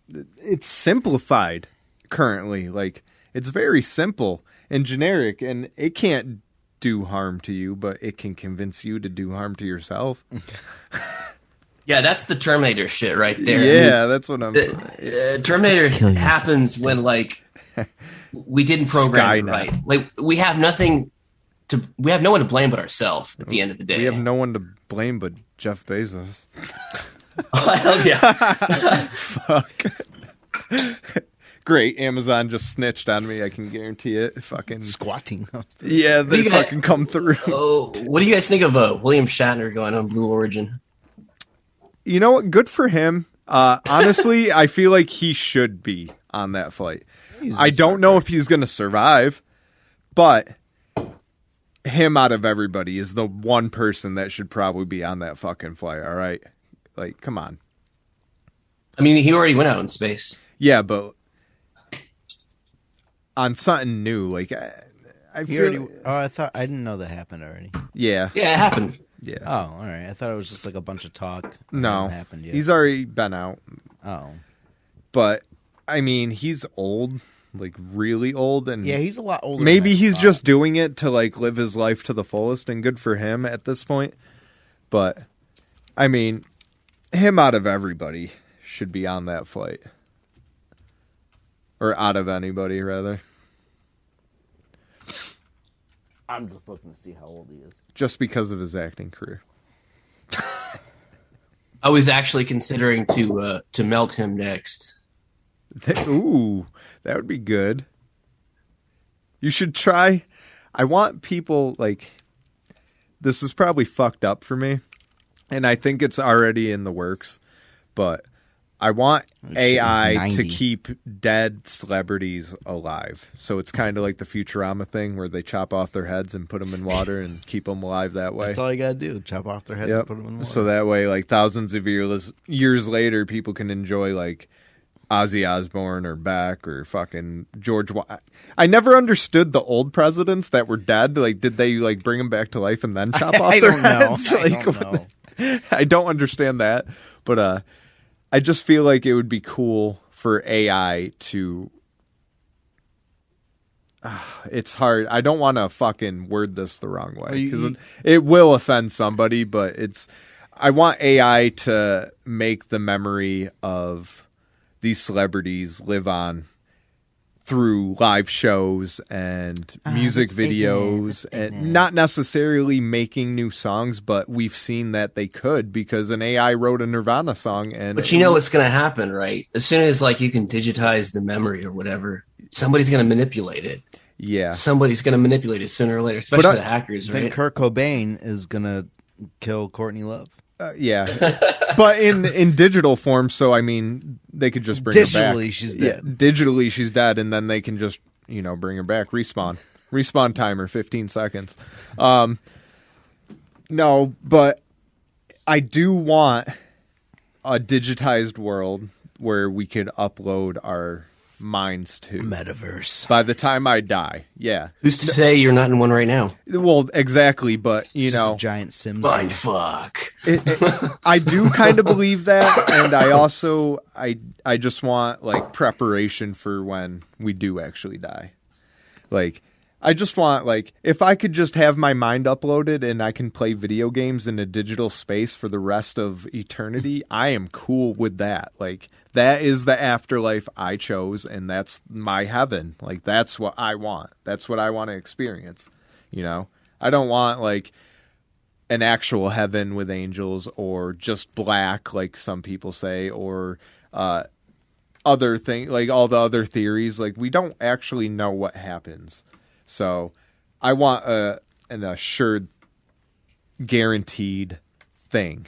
Speaker 3: simplified currently. Like, It's very simple and generic, and it can't do harm to you, but it can convince you to do harm to yourself.
Speaker 5: Yeah, that's the Terminator shit right there.
Speaker 3: Yeah, that's what I'm saying.
Speaker 5: Terminator happens when, like, we didn't program it right. Like, we have no one to blame but ourselves at the end of the day.
Speaker 3: We have no one to blame but Jeff Bezos.
Speaker 5: Oh, hell yeah.
Speaker 3: Fuck. Great, Amazon just snitched on me. I can guarantee it. Fucking
Speaker 2: Squatting.
Speaker 3: Yeah, they fucking come through.
Speaker 5: Oh, what do you guys think of William Shatner going on Blue Origin?
Speaker 3: You know what? Good for him. Honestly, I feel like he should be on that flight. I don't know if he's going to survive, but him out of everybody is the one person that should probably be on that fucking flight, all right? Like, come on.
Speaker 5: I mean, he already went out in space.
Speaker 3: Yeah, but on something new, like, I feel...
Speaker 2: I didn't know that happened already.
Speaker 3: Yeah.
Speaker 5: Yeah, it happened.
Speaker 3: Yeah.
Speaker 2: Oh, all right. I thought it was just like a bunch of talk.
Speaker 3: No,
Speaker 2: hasn't happened yet.
Speaker 3: He's already been out.
Speaker 2: Oh.
Speaker 3: But, I mean, he's old, like really old. And
Speaker 2: yeah, he's a lot older.
Speaker 3: Maybe he's just doing it to like live his life to the fullest, and good for him at this point. But, I mean, him out of everybody should be on that flight. Or out of anybody, rather.
Speaker 2: I'm just looking to see how old he is.
Speaker 3: Just because of his acting career.
Speaker 5: I was actually considering to melt him next.
Speaker 3: Ooh, that would be good. You should try. I want people, like, this is probably fucked up for me, and I think it's already in the works, but I want AI to keep dead celebrities alive. So it's kind of like the Futurama thing where they chop off their heads and put them in water and keep them alive that way.
Speaker 2: That's all you got to do. Chop off their heads and put them in water.
Speaker 3: So that way, like, thousands of years later, people can enjoy, like, Ozzy Osbourne or Beck or fucking George. I never understood the old presidents that were dead. Like, did they, like, bring them back to life and then chop off their heads?
Speaker 2: I don't know.
Speaker 3: I don't understand that. But, I just feel like it would be cool for AI to... it's hard. I don't want to fucking word this the wrong way, because it will offend somebody, but I want AI to make the memory of these celebrities live on through live shows and music videos, and not necessarily making new songs, but we've seen that they could, because an AI wrote a Nirvana song.
Speaker 5: But you know what's going to happen, right? As soon as, like, you can digitize the memory or whatever, somebody's going to manipulate it.
Speaker 3: Yeah.
Speaker 5: Somebody's going to manipulate it sooner or later, especially the hackers, right?
Speaker 2: I think Kurt Cobain is going to kill Courtney Love.
Speaker 3: Yeah, but in digital form. So I mean, they could just bring her back.
Speaker 2: Digitally, she's dead.
Speaker 3: Yeah, digitally, she's dead, and then they can just bring her back. Respawn timer 15 seconds. No, but I do want a digitized world where we could upload our minds to
Speaker 2: metaverse
Speaker 3: by the time I die. Yeah,
Speaker 5: who's to say you're not in one right now?
Speaker 3: Well, exactly, but just
Speaker 2: a giant Sims
Speaker 5: mind fuck.
Speaker 3: I do kind of believe that, and I just want, like, preparation for when we do actually die. Like, I just want, like, if I could just have my mind uploaded and I can play video games in a digital space for the rest of eternity, I am cool with that. Like, that is the afterlife I chose, and that's my heaven. Like, that's what I want. That's what I want to experience. I don't want, like, an actual heaven with angels, or just black, like some people say, or other thing, like all the other theories. Like, we don't actually know what happens. So I want an assured, guaranteed thing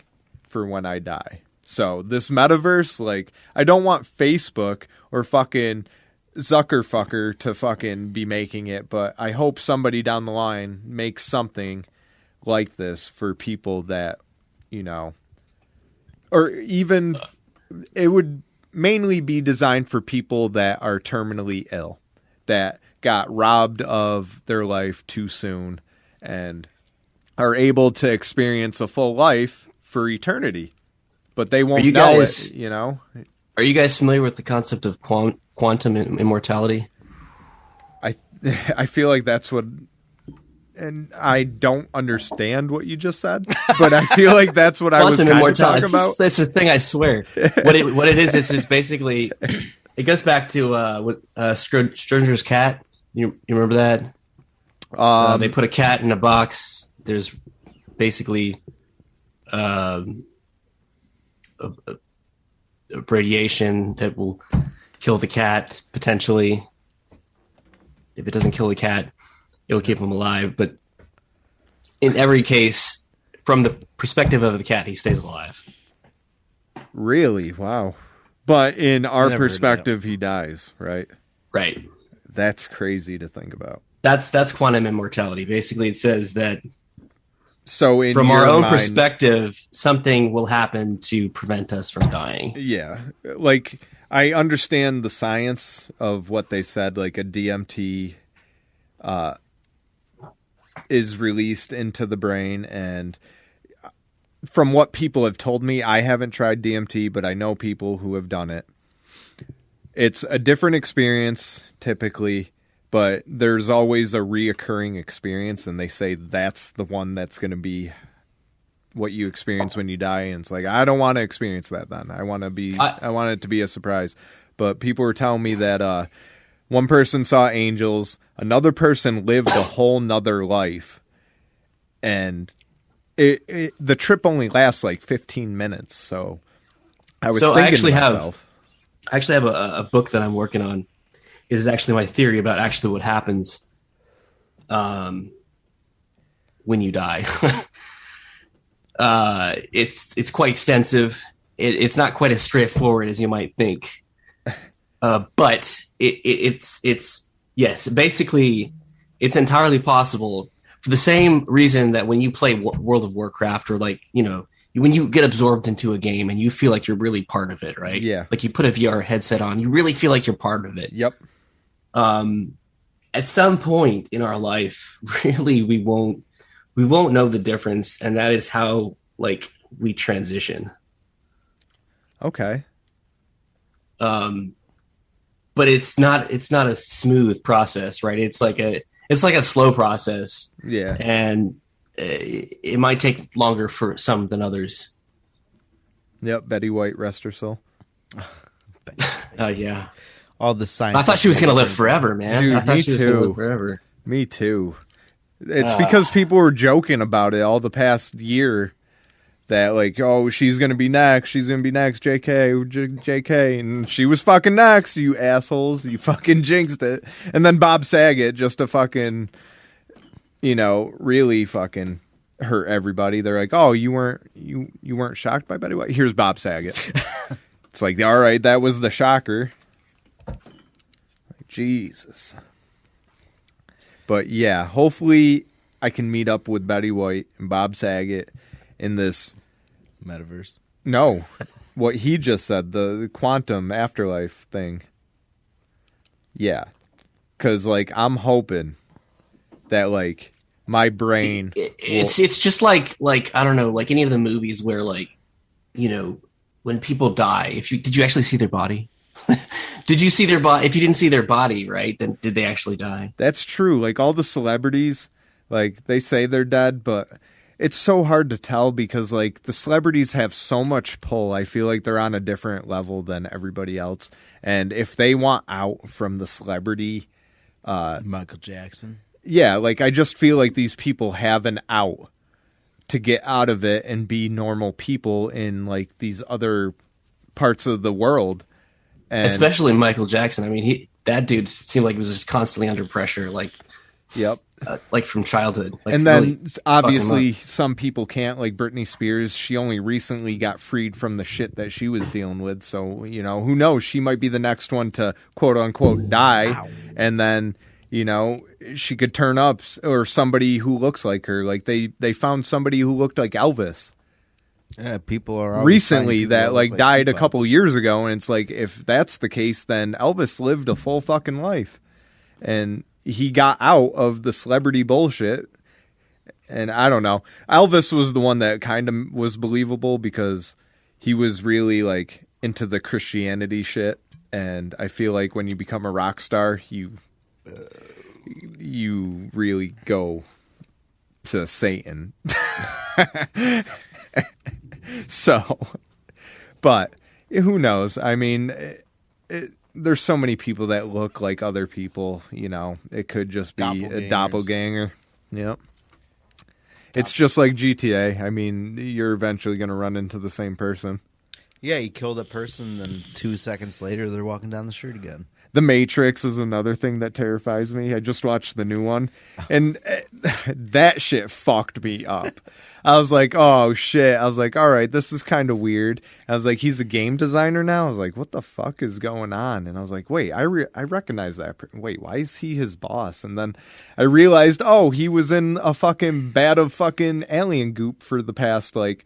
Speaker 3: for when I die. So this metaverse, like, I don't want Facebook or fucking Zuckerfucker to fucking be making it, but I hope somebody down the line makes something like this for people that, or even it would mainly be designed for people that are terminally ill, that got robbed of their life too soon and are able to experience a full life for eternity, but they won't know it,
Speaker 5: Are you guys familiar with the concept of quantum immortality?
Speaker 3: I feel like that's what, and I don't understand what you just said, but I feel like that's what I was kind of talking about.
Speaker 5: That's the thing, I sweir. What it is basically, it goes back to Schrodinger's cat. You remember that? They put a cat in a box. There's basically a radiation that will kill the cat, potentially. If it doesn't kill the cat, it'll keep him alive. But in every case, from the perspective of the cat, he stays alive.
Speaker 3: Really? Wow. But in our perspective, he dies, right?
Speaker 5: Right.
Speaker 3: That's crazy to think about.
Speaker 5: That's quantum immortality. Basically, it says that
Speaker 3: so
Speaker 5: from our own perspective, something will happen to prevent us from dying.
Speaker 3: Yeah. Like, I understand the science of what they said, like a DMT is released into the brain, and from what people have told me, I haven't tried DMT, but I know people who have done it. It's a different experience, typically, but there's always a reoccurring experience, and they say that's the one that's going to be what you experience when you die. And it's like, I don't want to experience that then. I want it to be a surprise. But people were telling me that one person saw angels, another person lived a whole nother life, and the trip only lasts like 15 minutes. So I was thinking to myself.
Speaker 5: I actually have a book that I'm working on. It is actually my theory about actually what happens when you die. It's quite extensive. It's not quite as straightforward as you might think. But it's yes, basically it's entirely possible for the same reason that when you play World of Warcraft, or like, you know, when you get absorbed into a game and you feel like you're really part of it, right?
Speaker 3: Yeah. Like
Speaker 5: you put a VR headset on, you really feel like you're part of it.
Speaker 3: Yep.
Speaker 5: At some point in our life, really, we won't know the difference, and that is how, like, we transition.
Speaker 3: Okay.
Speaker 5: But it's not a smooth process, right? It's like a slow process.
Speaker 3: Yeah.
Speaker 5: And it might take longer for some than others.
Speaker 3: Yep. Betty White, rest her soul.
Speaker 5: Yeah.
Speaker 2: All the science.
Speaker 5: I thought she was going to live forever, man.
Speaker 3: Dude,
Speaker 5: I thought
Speaker 3: me
Speaker 5: she was
Speaker 3: too.
Speaker 5: going to live forever.
Speaker 3: Me too. It's because people were joking about it all the past year. That, like, oh, she's going to be next. She's going to be next. JK. And she was fucking next, you assholes. You fucking jinxed it. And then Bob Saget, just to fucking, you know, really fucking hurt everybody. They're like, oh, you weren't shocked by Betty White? Here's Bob Saget. It's like, all right, that was the shocker. Like, Jesus. But, yeah, hopefully I can meet up with Betty White and Bob Saget in this
Speaker 2: metaverse.
Speaker 3: No, what he just said, the quantum afterlife thing. Yeah, because like I'm hoping that like my brain.
Speaker 5: It's just like I don't know, like any of the movies where, like, you know, when people die, did you actually see their body? Did you see their body? If you didn't see their body, right, then did they actually die?
Speaker 3: That's true. Like all the celebrities, like they say they're dead, but it's so hard to tell because, like, the celebrities have so much pull. I feel like they're on a different level than everybody else. And if they want out from the celebrity...
Speaker 2: Michael Jackson.
Speaker 3: Yeah, like, I just feel like these people have an out to get out of it and be normal people in, like, these other parts of the world. And,
Speaker 5: especially Michael Jackson. I mean, that dude seemed like he was just constantly under pressure, like...
Speaker 3: Yep.
Speaker 5: Like from childhood. Like,
Speaker 3: and then really obviously some people can't, like Britney Spears. She only recently got freed from the shit that she was dealing with. So, you know, who knows? She might be the next one to quote unquote die. Wow. And then, you know, she could turn up, or somebody who looks like her. Like they found somebody who looked like Elvis.
Speaker 2: Yeah, people are
Speaker 3: recently that like died a couple years ago. And it's like, if that's the case, then Elvis lived a full fucking life. And he got out of the celebrity bullshit, and I don't know. Elvis was the one that kind of was believable because he was really like into the Christianity shit, and I feel like when you become a rock star, you you really go to Satan. So, but who knows? I mean, there's so many people that look like other people, you know. It could just be a doppelganger. Yep. It's just like GTA. I mean, you're eventually going to run into the same person.
Speaker 2: Yeah, you killed a person, then 2 seconds later, they're walking down the street again.
Speaker 3: The Matrix is another thing that terrifies me. I just watched the new one, and that shit fucked me up. I was like, oh, shit. I was like, all right, this is kind of weird. I was like, he's a game designer now? I was like, what the fuck is going on? And I was like, wait, I recognize that. Wait, why is he his boss? And then I realized, oh, he was in a fucking vat of fucking alien goop for the past, like,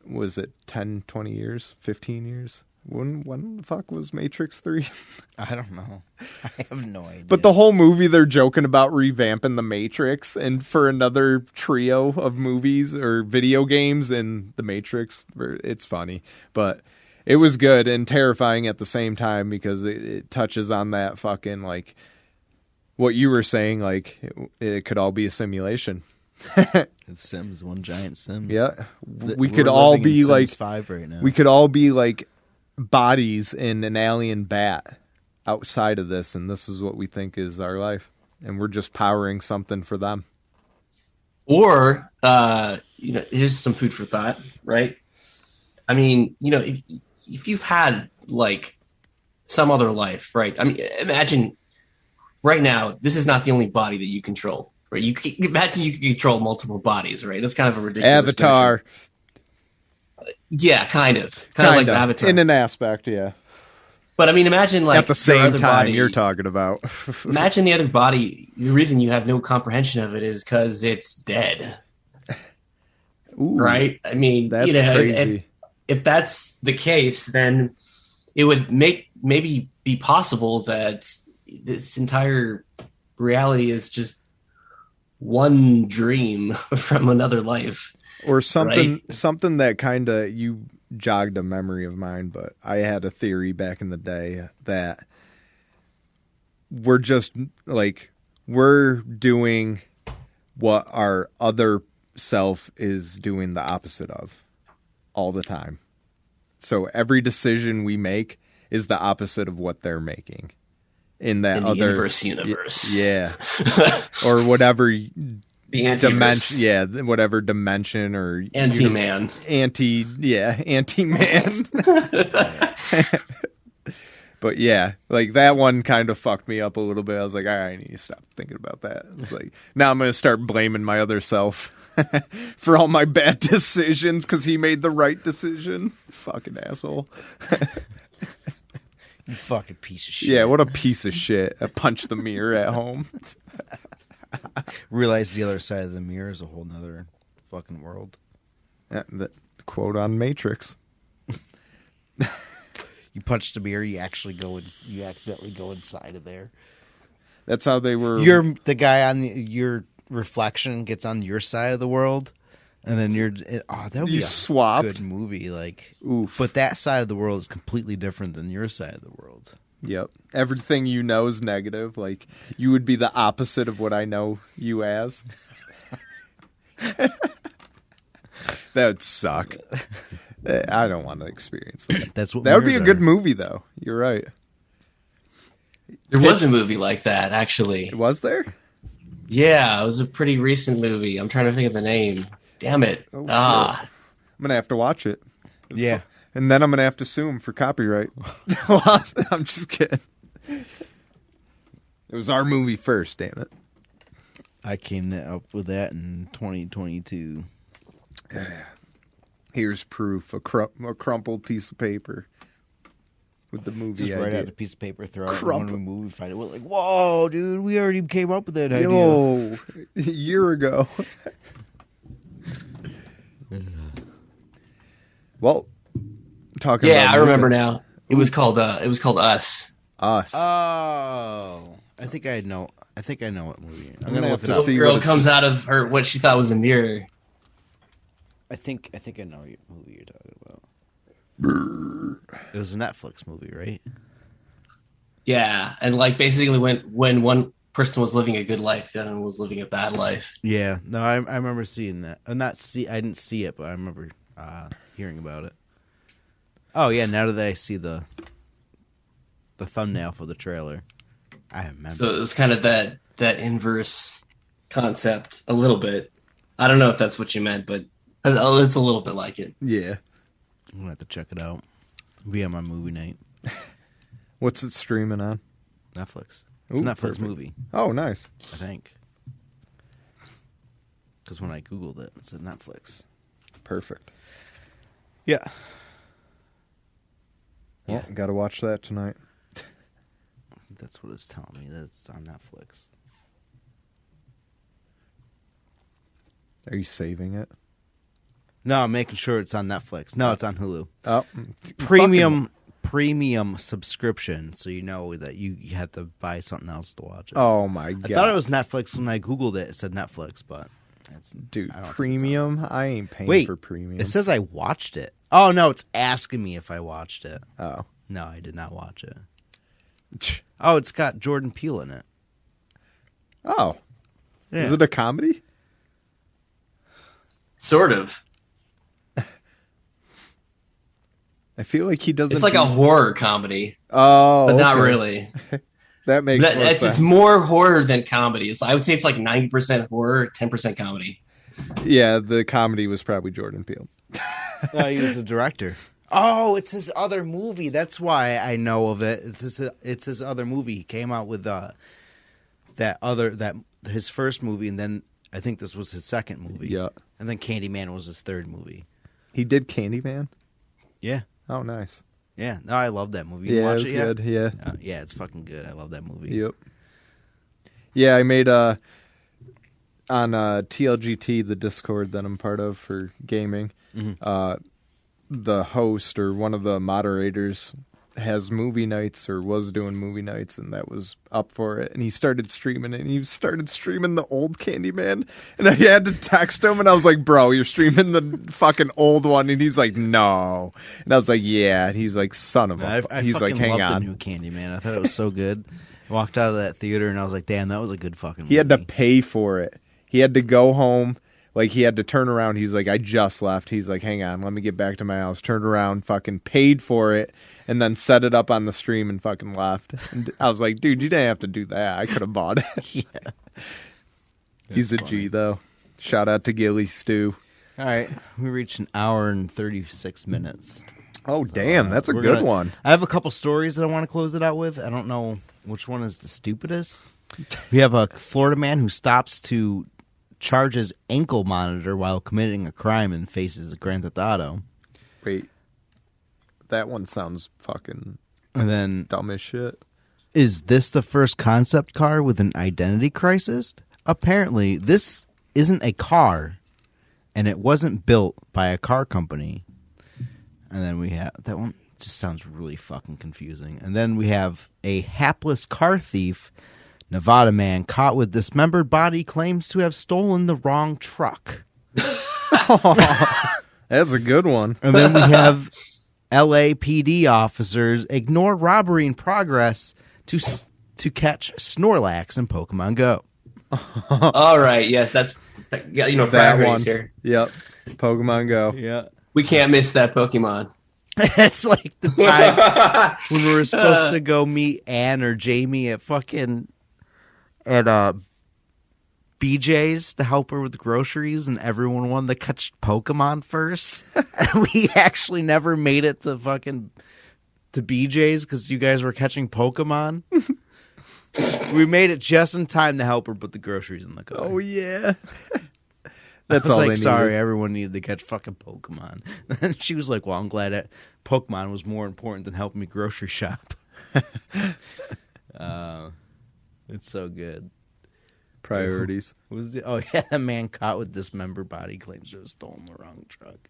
Speaker 3: was it 10, 20 years, 15 years? When the fuck was Matrix 3?
Speaker 2: I don't know. I have no idea.
Speaker 3: But the whole movie, they're joking about revamping the Matrix, and for another trio of movies or video games in the Matrix, it's funny. But it was good and terrifying at the same time because it touches on that fucking, like, what you were saying, like, it could all be a simulation.
Speaker 2: It's Sims, one giant Sims.
Speaker 3: Yeah. We could all be like,
Speaker 2: Sims 5 right now.
Speaker 3: We could all be like bodies in an alien bat outside of this, and this is what we think is our life, and we're just powering something for them.
Speaker 5: Or here's some food for thought, right? I mean, if you've had like some other life, right? I mean, imagine right now this is not the only body that you control, right? Imagine you can control multiple bodies, right? That's kind of a ridiculous
Speaker 3: Avatar
Speaker 5: notion. Yeah, kind of like Avatar
Speaker 3: in an aspect, yeah.
Speaker 5: But I mean, imagine like
Speaker 3: at the same time
Speaker 5: body,
Speaker 3: you're talking about.
Speaker 5: Imagine the other body. The reason you have no comprehension of it is because it's dead.
Speaker 3: Ooh,
Speaker 5: right? I mean,
Speaker 3: that's crazy.
Speaker 5: If that's the case, then it would maybe be possible that this entire reality is just one dream from another life.
Speaker 3: Or something,
Speaker 5: right?
Speaker 3: Something that kind of, you jogged a memory of mine, but I had a theory back in the day that we're just like, we're doing what our other self is doing the opposite of all the time. So every decision we make is the opposite of what they're making in that other
Speaker 5: universe.
Speaker 3: Yeah. Or whatever.
Speaker 5: The anti-verse.
Speaker 3: dimension, yeah, whatever dimension or
Speaker 5: anti-man,
Speaker 3: anti-man. But yeah, like that one kind of fucked me up a little bit. I was like, all right, I need to stop thinking about that. It's like now I'm gonna start blaming my other self for all my bad decisions because he made the right decision. Fucking asshole.
Speaker 2: You fucking piece of shit.
Speaker 3: Yeah, what a piece of shit. I punched the mirror at home.
Speaker 2: Realize the other side of the mirror is a whole nother fucking world.
Speaker 3: Yeah, the quote on Matrix.
Speaker 2: You punch the mirror, you accidentally go inside of there.
Speaker 3: That's how they were.
Speaker 2: You're the guy on your reflection gets on your side of the world, and then that would be a
Speaker 3: swapped.
Speaker 2: Good movie. Like,
Speaker 3: oof.
Speaker 2: But that side of the world is completely different than your side of the world.
Speaker 3: Yep. Everything you know is negative. Like, you would be the opposite of what I know you as. That would suck. I don't want to experience that. That would be a good movie, though. You're right.
Speaker 5: There was a movie like that, actually.
Speaker 3: Was there?
Speaker 5: Yeah, it was a pretty recent movie. I'm trying to think of the name. Damn it.
Speaker 3: Oh, I'm going to have to watch it.
Speaker 2: Yeah.
Speaker 3: And then I'm going to have to sue him for copyright. I'm just kidding. It was our movie first, damn it.
Speaker 2: I came up with that in 2022.
Speaker 3: Yeah. Here's proof, a crumpled piece of paper with the movie
Speaker 2: just
Speaker 3: idea.
Speaker 2: Write out a piece of paper, throw it when we movie find it. We're like, whoa, dude, we already came up with that idea.
Speaker 3: Yo, a year ago. Well, talking about
Speaker 5: I remember now. It was called Us.
Speaker 3: Us.
Speaker 2: Oh, I think I know what movie. I'm gonna look it up.
Speaker 5: The girl comes out of her what she thought was a mirror.
Speaker 2: I think I know what movie you're talking about. It was a Netflix movie, right?
Speaker 5: Yeah, and like basically when one person was living a good life and was living a bad life.
Speaker 2: Yeah, no, I remember seeing that. I didn't see it, but I remember hearing about it. Oh yeah, now that I see the thumbnail for the trailer, I remember.
Speaker 5: So it was kind of that inverse concept a little bit. I don't know if that's what you meant, but it's a little bit like it.
Speaker 3: Yeah.
Speaker 2: I'm gonna have to check it out. It'll be on my movie night.
Speaker 3: What's it streaming on?
Speaker 2: Netflix. It's a Netflix
Speaker 3: perfect.
Speaker 2: movie,
Speaker 3: Oh, nice.
Speaker 2: I think. Because when I Googled it, it said Netflix.
Speaker 3: Perfect.
Speaker 2: Yeah.
Speaker 3: Well, got to watch that tonight.
Speaker 2: That's what it's telling me, that it's on Netflix.
Speaker 3: Are you saving it?
Speaker 2: No, I'm making sure it's on Netflix. No, it's on Hulu.
Speaker 3: Oh,
Speaker 2: Premium subscription, so you know that you have to buy something else to watch it.
Speaker 3: Oh my god!
Speaker 2: I thought it was Netflix when I Googled it. It said Netflix, but it's
Speaker 3: dude,
Speaker 2: I don't
Speaker 3: premium.
Speaker 2: think it's
Speaker 3: I ain't paying
Speaker 2: Wait,
Speaker 3: for premium.
Speaker 2: It says I watched it. Oh no, it's asking me if I watched it.
Speaker 3: Oh,
Speaker 2: No, I did not watch it. Oh, it's got Jordan Peele in it.
Speaker 3: oh,
Speaker 2: Yeah.
Speaker 3: is it a comedy?
Speaker 5: Sort of.
Speaker 3: I feel like he doesn't.
Speaker 5: It's like a horror comedy,
Speaker 3: Oh,
Speaker 5: but not
Speaker 3: okay.
Speaker 5: really.
Speaker 3: That makes more sense.
Speaker 5: It's more horror than comedy. I would say it's like 90% horror, 10% comedy.
Speaker 3: Yeah, the comedy was probably Jordan Peele.
Speaker 2: Oh, he was the director. Oh, it's his other movie. That's why I know of it. It's his other movie. He came out with his first movie, and then I think this was his second movie.
Speaker 3: Yeah,
Speaker 2: And then Candyman was his third movie.
Speaker 3: he did Candyman.
Speaker 2: Yeah.
Speaker 3: Oh, nice.
Speaker 2: Yeah. No, I love that movie. You
Speaker 3: Yeah,
Speaker 2: watch
Speaker 3: it was
Speaker 2: it yet?
Speaker 3: good. Yeah.
Speaker 2: Yeah, it's fucking good. I love that movie.
Speaker 3: Yep. Yeah, I made on TLGT, the Discord that I'm part of for gaming.
Speaker 2: Mm-hmm.
Speaker 3: The host or one of the moderators has movie nights or was doing movie nights, and that was up for it. And he started streaming it, and he started streaming the old Candyman. And I had to text him, and I was like, bro, you're streaming the fucking old one. And he's like, no. And I was like, yeah. And he's like, son of a...
Speaker 2: I
Speaker 3: he's like,
Speaker 2: fucking
Speaker 3: hang
Speaker 2: loved
Speaker 3: on.
Speaker 2: the new Candyman. I thought it was so good. I walked out of that theater, and I was like, damn, that was a good fucking movie.
Speaker 3: He had to pay for it. He had to go home. Like, he had to turn around. He's like, I just left. He's like, hang on, let me get back to my house. Turned around, fucking paid for it, and then set it up on the stream and fucking left. And I was like, dude, you didn't have to do that. I could have bought it.
Speaker 2: Yeah.
Speaker 3: He's a G, though. Shout out to Gilly Stew.
Speaker 2: All right. We reached an hour and 36 minutes.
Speaker 3: Oh, damn. That's a
Speaker 2: We're
Speaker 3: good
Speaker 2: gonna-
Speaker 3: one.
Speaker 2: I have a couple stories that I want to close it out with. I don't know which one is the stupidest. We have a Florida man who stops to charge his ankle monitor while committing a crime and faces a Grand Theft Auto.
Speaker 3: Wait. That one sounds fucking
Speaker 2: And then,
Speaker 3: dumb as shit.
Speaker 2: is this the first concept car with an identity crisis? Apparently, this isn't a car, and it wasn't built by a car company. And then we have that one just sounds really fucking confusing. And then we have a hapless car thief, Nevada man caught with dismembered body, claims to have stolen the wrong truck.
Speaker 3: That's a good one.
Speaker 2: And then we have LAPD officers ignore robbery in progress to catch Snorlax in Pokemon Go.
Speaker 5: All right, yes, that's
Speaker 3: That
Speaker 5: priorities
Speaker 3: one.
Speaker 5: here.
Speaker 3: Yep. Pokemon Go.
Speaker 2: Yeah.
Speaker 5: We can't miss that Pokemon.
Speaker 2: It's like the time when we were supposed to go meet Ann or Jamie at BJ's to help her with groceries, and everyone wanted to catch Pokemon first. And we actually never made it to BJ's because you guys were catching Pokemon. We made it just in time to help her put the groceries in the car.
Speaker 3: Oh, yeah.
Speaker 2: I
Speaker 3: That's
Speaker 2: was
Speaker 3: all
Speaker 2: like,
Speaker 3: they
Speaker 2: sorry,
Speaker 3: needed.
Speaker 2: everyone needed to catch fucking Pokemon. And she was like, well, I'm glad that Pokemon was more important than helping me grocery shop. It's so good.
Speaker 3: Priorities.
Speaker 2: Oh, yeah, the man caught with dismembered body claims to have stolen the wrong truck.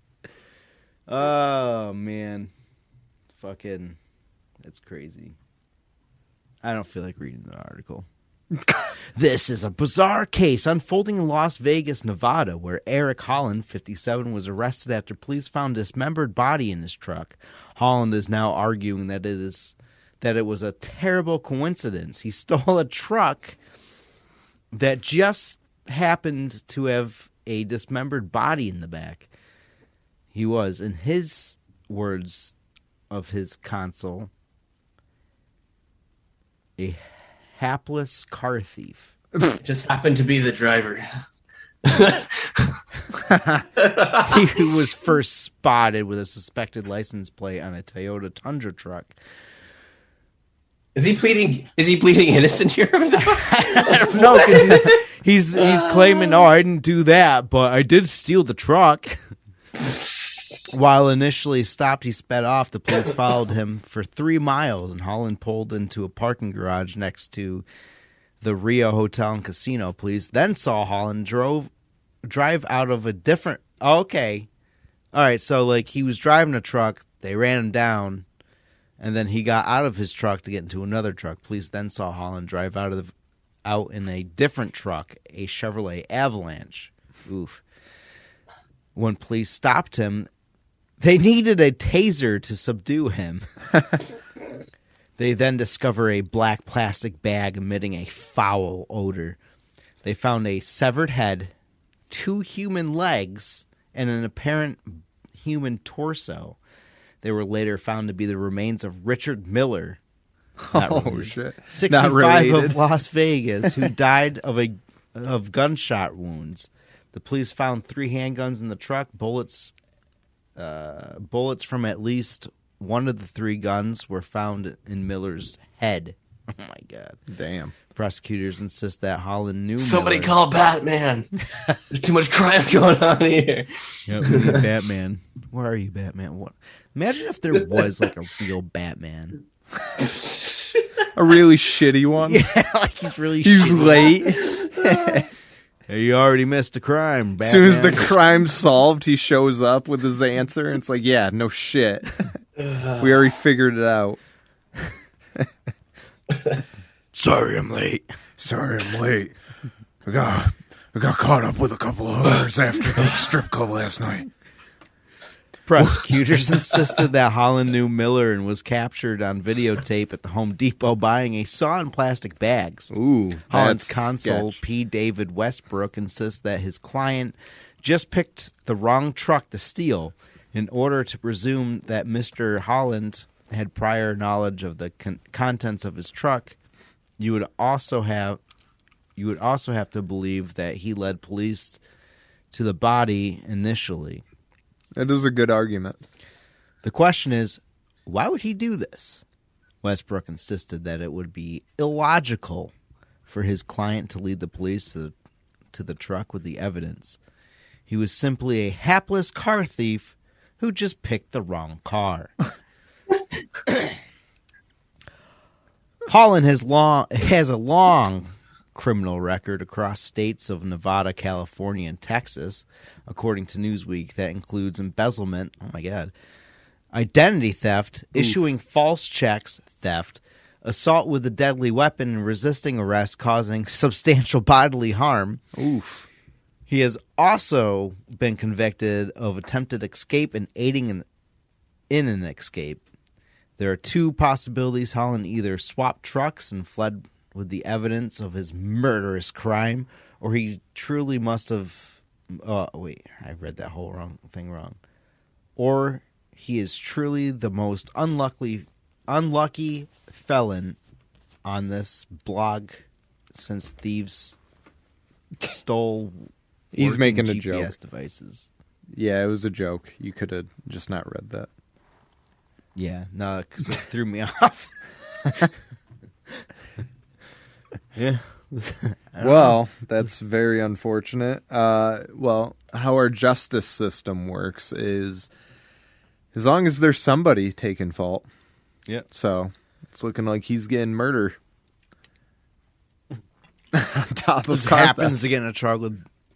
Speaker 2: Oh, man. Fucking, that's crazy. I don't feel like reading the article. This is a bizarre case unfolding in Las Vegas, Nevada, where Eric Holland, 57, was arrested after police found a dismembered body in his truck. Holland is now arguing that it was a terrible coincidence. He stole a truck that just happened to have a dismembered body in the back. He was, in his words of his console, a hapless car thief.
Speaker 5: Just happened to be the driver.
Speaker 2: He was first spotted with a suspected license plate on a Toyota Tundra truck.
Speaker 5: Is he pleading innocent here?
Speaker 2: No, because he's claiming, "No, I didn't do that, but I did steal the truck." While initially stopped, he sped off. The police followed him for 3 miles, and Holland pulled into a parking garage next to the Rio Hotel and Casino. Police then saw Holland drive out of a different... Oh, okay. All right, so like he was driving a truck, they ran him down, and then he got out of his truck to get into another truck. Police then saw Holland drive out in a different truck, a Chevrolet Avalanche. Oof. When police stopped him, they needed a taser to subdue him. They then discover a black plastic bag emitting a foul odor. They found a severed head, 2 human legs, and an apparent human torso. They were later found to be the remains of Richard Miller.
Speaker 3: Shit.
Speaker 2: 65 of Las Vegas, who died of gunshot wounds. The police found 3 handguns in the truck. Bullets from at least one of the 3 guns were found in Miller's head. Oh my God!
Speaker 3: Damn.
Speaker 2: Prosecutors insist that Holland knew.
Speaker 5: Somebody
Speaker 2: Miller.
Speaker 5: call Batman. There's too much crime going on here.
Speaker 2: Yep, we need Batman. Where are you, Batman? What? Imagine if there was like a real Batman.
Speaker 3: A really shitty one.
Speaker 2: Yeah, like he's
Speaker 3: late.
Speaker 2: Hey, you already missed a crime, Batman.
Speaker 3: As soon as the crime's solved, he shows up with his answer, and it's like, yeah, no shit. We already figured it out.
Speaker 2: Sorry, I'm late.
Speaker 3: I got caught up with a couple of hours after the strip club last night.
Speaker 2: Prosecutors insisted that Holland knew Miller and was captured on videotape at the Home Depot buying a saw in plastic bags.
Speaker 3: Ooh,
Speaker 2: Holland's
Speaker 3: that's
Speaker 2: consul,
Speaker 3: sketch.
Speaker 2: P. David Westbrook, insists that his client just picked the wrong truck to steal in order to presume that Mr. Holland had prior knowledge of the contents of his truck. You would also have to believe that he led police to the body initially.
Speaker 3: That is a good argument.
Speaker 2: The question is, why would he do this? Westbrook insisted that it would be illogical for his client to lead the police to the truck with the evidence. He was simply a hapless car thief who just picked the wrong car. Holland has a long criminal record across states of Nevada, California, and Texas, according to Newsweek. That includes embezzlement, oh my God, identity theft, issuing false checks, theft, assault with a deadly weapon, and resisting arrest causing substantial bodily harm.
Speaker 3: Oof.
Speaker 2: He has also been convicted of attempted escape and aiding in an escape. There are 2 possibilities. Holland either swapped trucks and fled with the evidence of his murderous crime, or he truly must have... wait, I read that whole thing wrong. Or he is truly the most unlucky felon on this blog since thieves stole
Speaker 3: He's making a
Speaker 2: GPS
Speaker 3: joke.
Speaker 2: devices.
Speaker 3: Yeah, it was a joke. You could have just not read that.
Speaker 2: Yeah, no, because it threw me off. Yeah.
Speaker 3: Well, that's very unfortunate. Well, how our justice system works is as long as there's somebody taking fault.
Speaker 2: Yeah.
Speaker 3: So it's looking like he's getting murder. On top of
Speaker 2: Just
Speaker 3: car
Speaker 2: happens
Speaker 3: theft.
Speaker 2: to get in a truck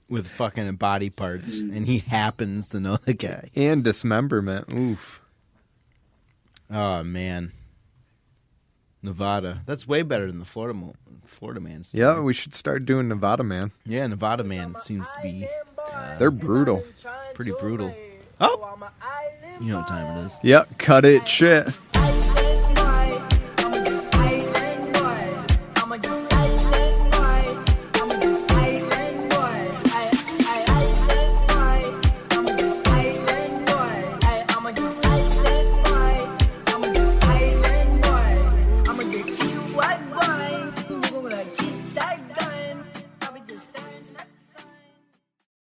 Speaker 2: with fucking body parts, and he happens to know the guy.
Speaker 3: And dismemberment. Oof.
Speaker 2: Oh, man. Nevada. That's way better than the Florida man.
Speaker 3: Yeah, we should start doing Nevada Man.
Speaker 2: Yeah, Nevada man seems to be
Speaker 3: They're brutal.
Speaker 2: pretty brutal. Oh! You know what time it is.
Speaker 3: Yep, cut it shit.